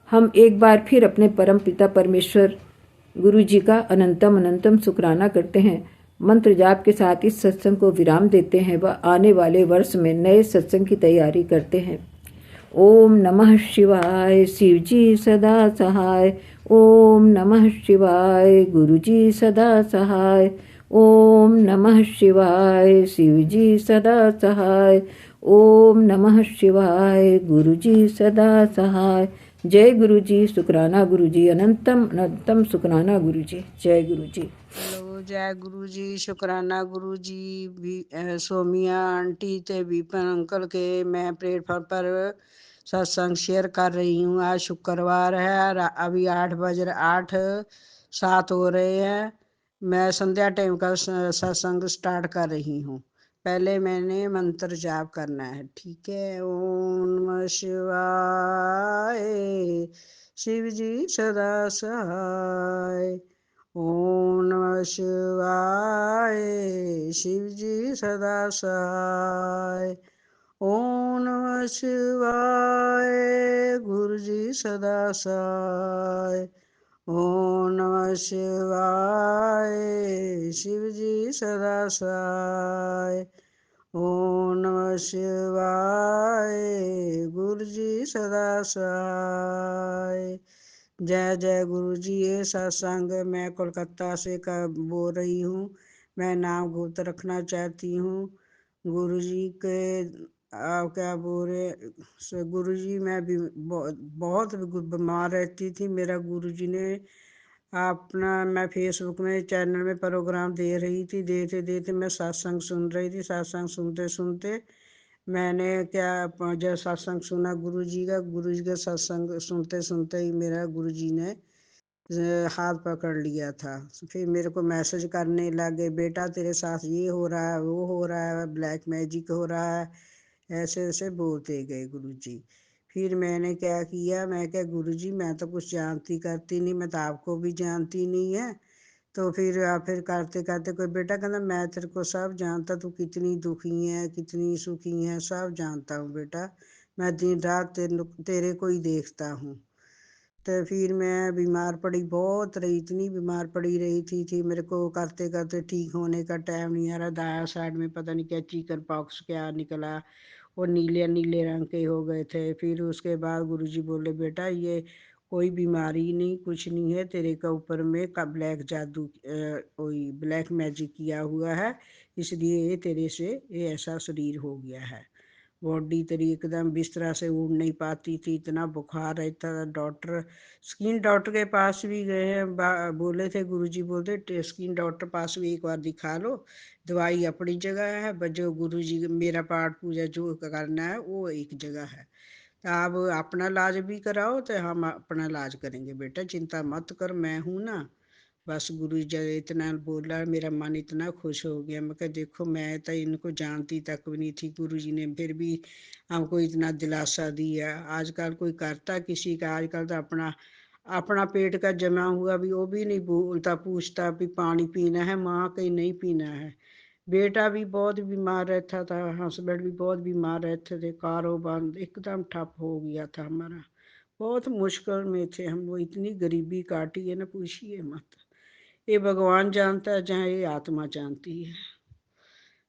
हम एक बार फिर अपने परम पिता परमेश्वर गुरु जी का अनंतम अनंतम शुक्राना करते हैं। मंत्र जाप के साथ इस सत्संग को विराम देते हैं व आने वाले वर्ष में नए सत्संग की तैयारी करते हैं। ओम नमः शिवाय, शिव जी सदा सहाय। ओम नमः शिवाय, गुरु जी सदा सहाय। ओम नमः शिवाय, शिव जी सदा सहाय। ओम नमः शिवाय, गुरु जी सदा सहाय। जय गुरु जी। शुक्राना गुरु जी। अनंतम अनंतम शुक्राना गुरु जी। जय गुरु जी। हेलो, जय गुरु जी। शुक्राना गुरु जी। सोमिया आंटी ते विपिन अंकल के मैं प्लेटफॉर्म पर सत्संग शेयर कर रही हूँ। आज शुक्रवार है, अभी 8:07 हो रहे हैं। मैं संध्या टाइम का सत्संग स्टार्ट कर रही हूँ। पहले मैंने मंत्र जाप करना है, ठीक है। ओम नमः शिवाय, शिव जी सदा सहाय। ओम नमः शिवाय, शिव जी सदा सहाय। ओम नमः शिवाय, गुरु जी सदा सहाय। ओम नमः शिवाय, शिव जी सदा सहाय। ओम नमः शिवाय। गुरु जी सदा सहाय। जय जय गुरु जी। ये सत्संग मैं कोलकाता से बोल रही हूँ। मैं नाम गुप्त रखना चाहती हूँ। गुरु जी के आप क्या बोल रहे गुरु जी, मैं भी बहुत बीमार रहती थी। मेरा गुरु जी ने अपना, मैं फेसबुक में चैनल में प्रोग्राम दे रही थी, देते देते मैं सत्संग सुन रही थी। सत्संग सुनते सुनते मैंने क्या जब सत्संग सुना गुरु जी का सत्संग सुनते सुनते ही मेरा गुरु जी ने हाथ पकड़ लिया था। फिर मेरे को मैसेज करने लगे, बेटा तेरे साथ ये हो रहा है, वो हो रहा है, ब्लैक मैजिक हो रहा है, ऐसे ऐसे बोलते गए गुरु जी। फिर मैंने क्या किया, मैं क्या गुरु जी मैं तो कुछ जानती करती नहीं, मैं तो आपको भी जानती नहीं है। तो फिर करते करते कोई बेटा कहना मैं तेरे को सब जानता, तू कितनी दुखी है कितनी सुखी है सब जानता हूँ बेटा, मैं दिन रात तेरे को ही देखता हूँ। तो फिर मैं बीमार पड़ी, बहुत रही, इतनी बीमार पड़ी रही थी मेरे को करते करते ठीक होने का टाइम नहीं आ रहा। दाया साइड में पता नहीं क्या चिकन पॉक्स क्या निकला, वो नीले नीले रंग के हो गए थे। फिर उसके बाद गुरुजी बोले बेटा ये कोई बीमारी नहीं, कुछ नहीं है तेरे का ऊपर में का ब्लैक जादू कोई ब्लैक मैजिक किया हुआ है, इसलिए ये तेरे से ये ऐसा शरीर हो गया है। बॉडी तेरी एकदम बिस्तरा से उड़ नहीं पाती थी, इतना बुखार रहता था। डॉक्टर स्किन डॉक्टर के पास भी गए हैं, बोले थे गुरुजी बोलते स्किन डॉक्टर पास भी एक बार दिखा लो, दवाई अपनी जगह है, बस जो गुरुजी मेरा पाठ पूजा जो करना है वो एक जगह है। तो आप अपना इलाज भी कराओ तो हम अपना इलाज करेंगे, बेटा चिंता मत कर, मैं हूँ ना। बस गुरु जी इतना बोला, मेरा मन इतना खुश हो गया। मैं कहा देखो मैं तो इनको जानती तक भी नहीं थी, गुरु जी ने फिर भी हमको इतना दिलासा दिया। आजकल कोई करता किसी का, आजकल तो अपना अपना पेट का जमा हुआ भी वो भी नहीं बोलता पूछता भी पानी पीना है माँ कहीं नहीं पीना है। बेटा भी बहुत बीमार रहता था, हस्बैंड भी बहुत बीमार रहते थे, कारोबार एकदम ठप हो गया था हमारा, बहुत मुश्किल में थे हम। वो इतनी गरीबी काटी है ना पूछिए मत। ये भगवान जानता है, जहाँ ये आत्मा जानती है।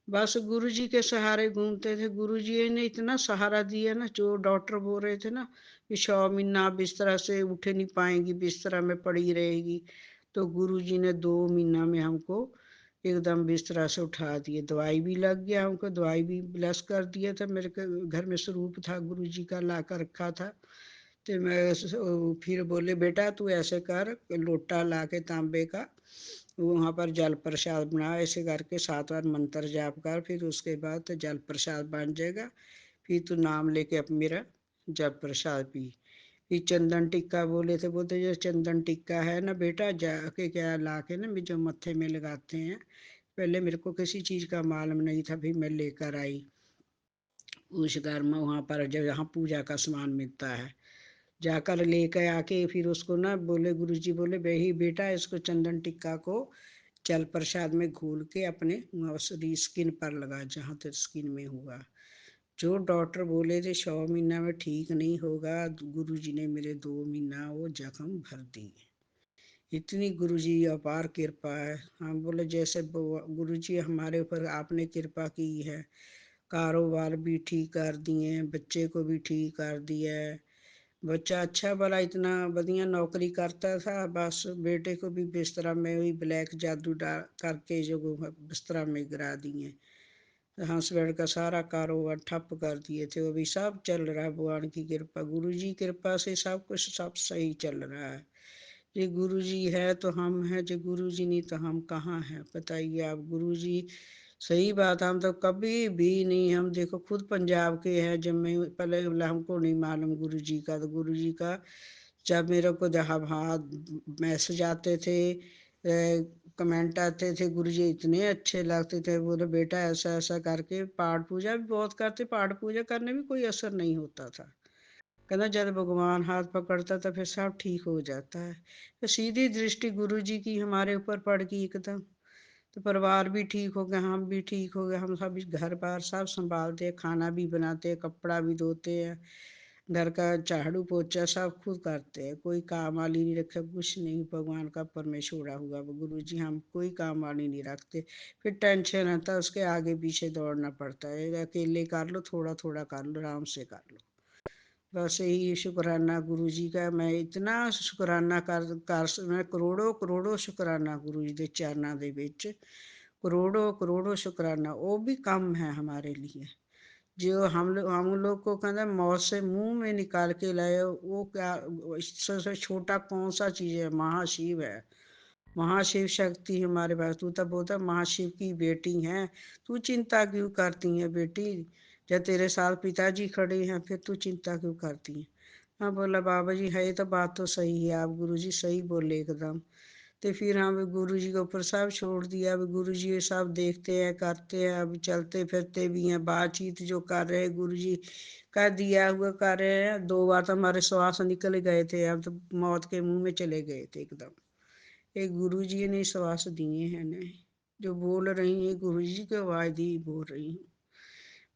बस गुरु जी के सहारे घूमते थे। गुरु जी ने इतना सहारा दिया ना, जो डॉक्टर बोल रहे थे ना कि 6 महीना बिस्तरा से उठे नहीं पाएंगी, बिस्तरा में पड़ी रहेगी, तो गुरु जी ने 2 महीना में हमको एकदम बिस्तरा से उठा दिए। दवाई भी लग गया हमको, दवाई भी ब्लस कर दिया था। मेरे घर में स्वरूप था गुरु जी का ला कर रखा था। तो मैं फिर बोले बेटा तू ऐसे कर, लोटा ला के तांबे का वहाँ पर जल प्रसाद बना, ऐसे करके 7 बार मंत्र जाप कर, फिर उसके बाद तो जल प्रसाद बन जाएगा। फिर तू नाम लेके अब मेरा जल प्रसाद पी। फिर चंदन टिक्का बोले थे, बोलते जो चंदन टिक्का है ना बेटा जाके क्या ला के ना जो मत्थे में लगाते हैं, पहले मेरे को किसी चीज़ का मालूम नहीं था, फिर मैं लेकर आई उस घर में, वहाँ पर जब यहाँ पूजा का सामान मिलता है, जाकर लेकर आके फिर उसको ना बोले गुरुजी बोले भाई बेटा इसको चंदन टिक्का को जल प्रसाद में घोल के अपने स्किन पर लगा, जहाँ तक स्किन में हुआ। जो डॉक्टर बोले थे 100 महीना में ठीक नहीं होगा, गुरुजी ने मेरे 2 महीना वो जख्म भर दिए। इतनी गुरुजी अपार कृपा है। हम बोले जैसे गुरुजी हमारे ऊपर आपने कृपा की है, कारोबार भी ठीक कर दिए, बच्चे को भी ठीक कर दिया है। बच्चा अच्छा भला इतना बढ़िया नौकरी करता था, बस बेटे को भी बिस्तरा में वही ब्लैक जादू डाल करके जो बिस्तरा में गिरा दिए। हस्बैंड का सारा कारोबार ठप कर दिए थे, वो भी सब चल रहा है भगवान की कृपा, गुरु जी कृपा से सब कुछ सब सही चल रहा है। ये गुरु जी है तो हम हैं, जो गुरु जी नहीं तो हम कहाँ हैं बताइए आप। गुरु जी सही बात, हम तो कभी भी नहीं, हम देखो खुद पंजाब के हैं, जब मैं पहले हमको नहीं मालूम गुरु जी का, तो गुरु जी का जब मेरे को हाँ मैसेज आते थे, कमेंट आते थे, गुरु जी इतने अच्छे लगते थे। बोले बेटा ऐसा ऐसा करके पाठ पूजा भी बहुत करते, पाठ पूजा करने में कोई असर नहीं होता था। कहना जब भगवान हाथ पकड़ता था फिर सब ठीक हो जाता है। तो सीधी दृष्टि गुरु जी की हमारे ऊपर पड़ गई एकदम, तो परिवार भी ठीक हो गया, हम भी ठीक हो गए, हम सब घर बार सब संभालते हैं, खाना भी बनाते हैं, कपड़ा भी धोते हैं, घर का झाड़ू पोछा सब खुद करते हैं, कोई काम वाली नहीं रखा, कुछ नहीं। भगवान का ऊपर में छोड़ा हुआ गुरु जी, हम कोई काम वाली नहीं रखते। फिर टेंशन रहता है, उसके आगे पीछे दौड़ना पड़ता है। अकेले कर लो, थोड़ा थोड़ा कर लो, आराम से कर लो। बस यही शुक्राना गुरु जी का। मैं इतना शुक्राना कर मैं करोड़ों करोड़ों शुक्राना गुरु जी के चरणों के विच, करोड़ों करोड़ों शुक्राना। वो भी कम है हमारे लिए। जो हम लोग को कहते हैं मौत से मुंह में निकाल के लाए, वो क्या, इससे छोटा कौन सा चीज़ है? महाशिव है, महाशिव शक्ति हमारे पास। तू तो बोलता महाशिव की बेटी है, तू चिंता क्यों करती है बेटी? जब तेरे साथ पिताजी खड़े हैं, फिर तू चिंता क्यों करती है? हाँ बोला बाबा जी, है तो बात तो सही है, आप गुरु जी सही बोले एकदम। तो फिर हम गुरु जी के ऊपर सब छोड़ दिया। अब गुरु जी ये सब देखते हैं, करते हैं। अब चलते फिरते भी हैं, बातचीत जो कर रहे हैं गुरु जी का दिया हुआ कर रहे हैं। 2 बार तो हमारे श्वास निकल गए थे, अब तो मौत के मुंह में चले गए थे एकदम। एक गुरु जी ने श्वास दिए हैं ने, जो बोल रही है गुरु जी की आवाज़ दी बोल रही हूँ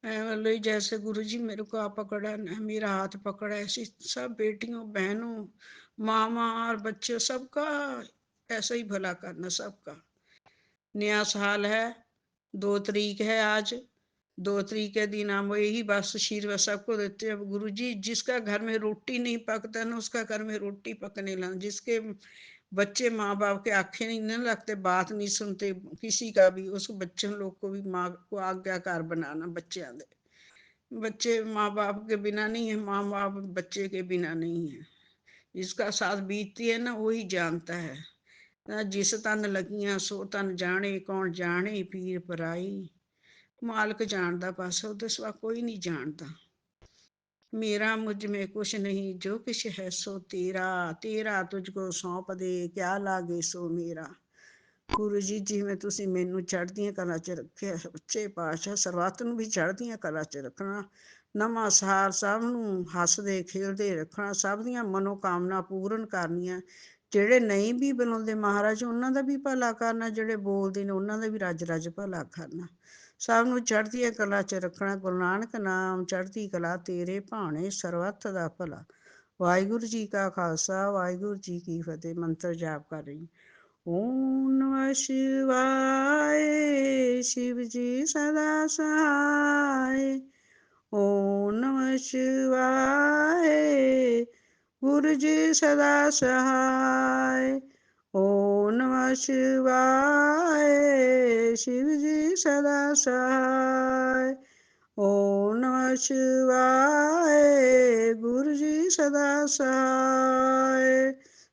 मैं। मतलब जैसे गुरु जी मेरे को आप पकड़ा ना, मेरा हाथ पकड़ा, ऐसी सब बेटियों बहनों मामा और बच्चे सबका ऐसा ही भला करना सबका। नया साल है, 2 तारीख है आज। 2 तारीख के दिन हम यही बस आशीर्वाद सबको देते हैं। गुरु जी, जिसका घर में रोटी नहीं पकता ना, उसका घर में रोटी पकने लगा। जिसके बच्चे माँ बाप के आंखें नहीं लगते, बात नहीं सुनते किसी का भी, उस बच्चों लोग को भी माँ को आज्ञाकार बनाना। बच्चे माँ बाप के बिना नहीं है, माँ बाप बच्चे के बिना नहीं है। जिसका साथ बीतती है ना, वही जानता है ना। जिस तन लगियां सो तन जाने, कौन जाने पीर पराई। मालक जानता, बस ਉਹਦੇ सिवा कोई नहीं जानता। मेरा मुझ में कुछ नहीं, जो कुछ है सो तेरा, तेरा तुझको सौंप दे, क्या लागे सो मेरा। ਗੁਰੂ ਜੀ, ਜਿਵੇਂ ਤੁਸੀਂ ਮੈਨੂੰ ਚੜ੍ਹਦੀਆਂ ਕਲਾ 'ਚ ਰੱਖਿਆ, ਸੱਚੇ ਪਾਤਸ਼ਾਹ ਸਰਬੱਤ ਨੂੰ ਵੀ ਚੜ੍ਹਦੀਆਂ ਕਲਾ 'ਚ ਰੱਖਣਾ। ਨਵਾਂ ਸਾਲ ਸਭ ਨੂੰ ਹੱਸਦੇ ਖੇਡਦੇ ਰੱਖਣਾ, ਸਭ ਦੀਆਂ ਮਨੋਕਾਮਨਾ ਪੂਰਨ ਕਰਨੀਆਂ। ਜਿਹੜੇ ਨਹੀਂ ਵੀ ਬੁਲਾਉਂਦੇ ਮਹਾਰਾਜ, ਉਹਨਾਂ ਦਾ ਵੀ ਭਲਾ ਕਰਨਾ। ਜਿਹੜੇ ਬੋਲਦੇ ਨੇ ਉਹਨਾਂ ਦਾ ਵੀ ਰੱਜ ਰੱਜ ਭਲਾ ਕਰਨਾ। ਸਭ ਨੂੰ ਚੜ੍ਹਦੀਆਂ ਕਲਾ 'ਚ ਰੱਖਣਾ। ਗੁਰੂ ਨਾਨਕ ਨਾਮ ਚੜ੍ਹਦੀ ਕਲਾ ਤੇਰੇ ਭਾਣੇ, ਸਰਬੱਤ ਦਾ ਭਲਾ। ਵਾਹਿਗੁਰੂ ਜੀ ਕਾ ਖਾਲਸਾ, ਵਾਹਿਗੁਰੂ ਜੀ ਕੀ ਫਤਿਹ। ਮੰਤਰ ਜਾਪ ਕਰ ਰਹੀ। ॐ नमः शिवाय, शिव जी सदा सहाय। ॐ नमः शिवाय, गुरु जी सदा सहाय। ॐ नमः शिवाय, शिव जी सदा सहाय। ॐ नमः शिवाय, गुरु जी सदा सहाय।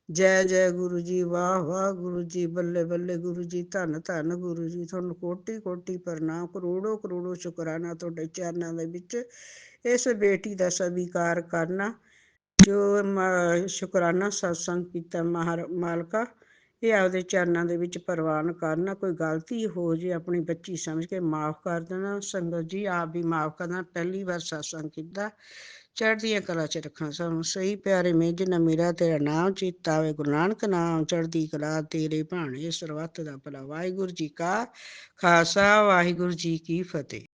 जय जय गुरु जी, वाह वाह गुरु जी, बल्ले बल्ले गुरु जी, धन धन गुरु जी। ਤੁਹਾਨੂੰ ਕੋਟੀ ਕੋਟੀ ਪ੍ਰਣਾਮ, ਕਰੋੜੋ ਕਰੋੜੋ ਸ਼ੁਕਰਾਨਾ ਤੁਹਾਡੇ ਚਰਨਾਂ ਦੇ ਵਿੱਚ। ਇਸ ਬੇਟੀ ਦਾ ਸਵੀਕਾਰ ਕਰਨਾ ਜੋ ਸ਼ੁਕਰਾਨਾ ਸਤਸੰਗ ਕੀਤਾ। ਮਾਲਕਾ, ਇਹ ਆਪਦੇ ਚਰਨਾਂ ਦੇ ਵਿੱਚ ਪ੍ਰਵਾਨ ਕਰਨਾ। ਕੋਈ ਗਲਤੀ ਹੋ ਜੇ ਆਪਣੀ ਬੱਚੀ ਸਮਝ ਕੇ ਮਾफ़ ਕਰ ਦੇਣਾ। ਸੰਗਤ ਜੀ, ਆਪ ਵੀ ਮਾफ़ ਕਰਨਾ। ਪਹਿਲੀ ਵਾਰ ਸਤਸੰਗ ਕੀਤਾ, ਚੜ੍ਹਦੀਆਂ ਕਲਾ 'ਚ ਰੱਖਣਾ ਸਾਨੂੰ। ਸਹੀ ਪਿਆਰੇ ਮੇਜ ਨਾ ਮੇਰਾ ਤੇਰਾ ਨਾਮ ਚੇਤਾ ਆਵੇ, ਗੁਰੂ ਨਾਨਕ ਨਾਮ ਚੜ੍ਹਦੀ ਕਲਾ ਤੇਰੇ ਭਾਣੇ, ਸਰਬੱਤ ਦਾ ਭਲਾ। ਵਾਹਿਗੁਰੂ ਜੀ ਕਾ ਖਾਲਸਾ, ਵਾਹਿਗੁਰੂ ਜੀ ਕੀ ਫਤਿਹ।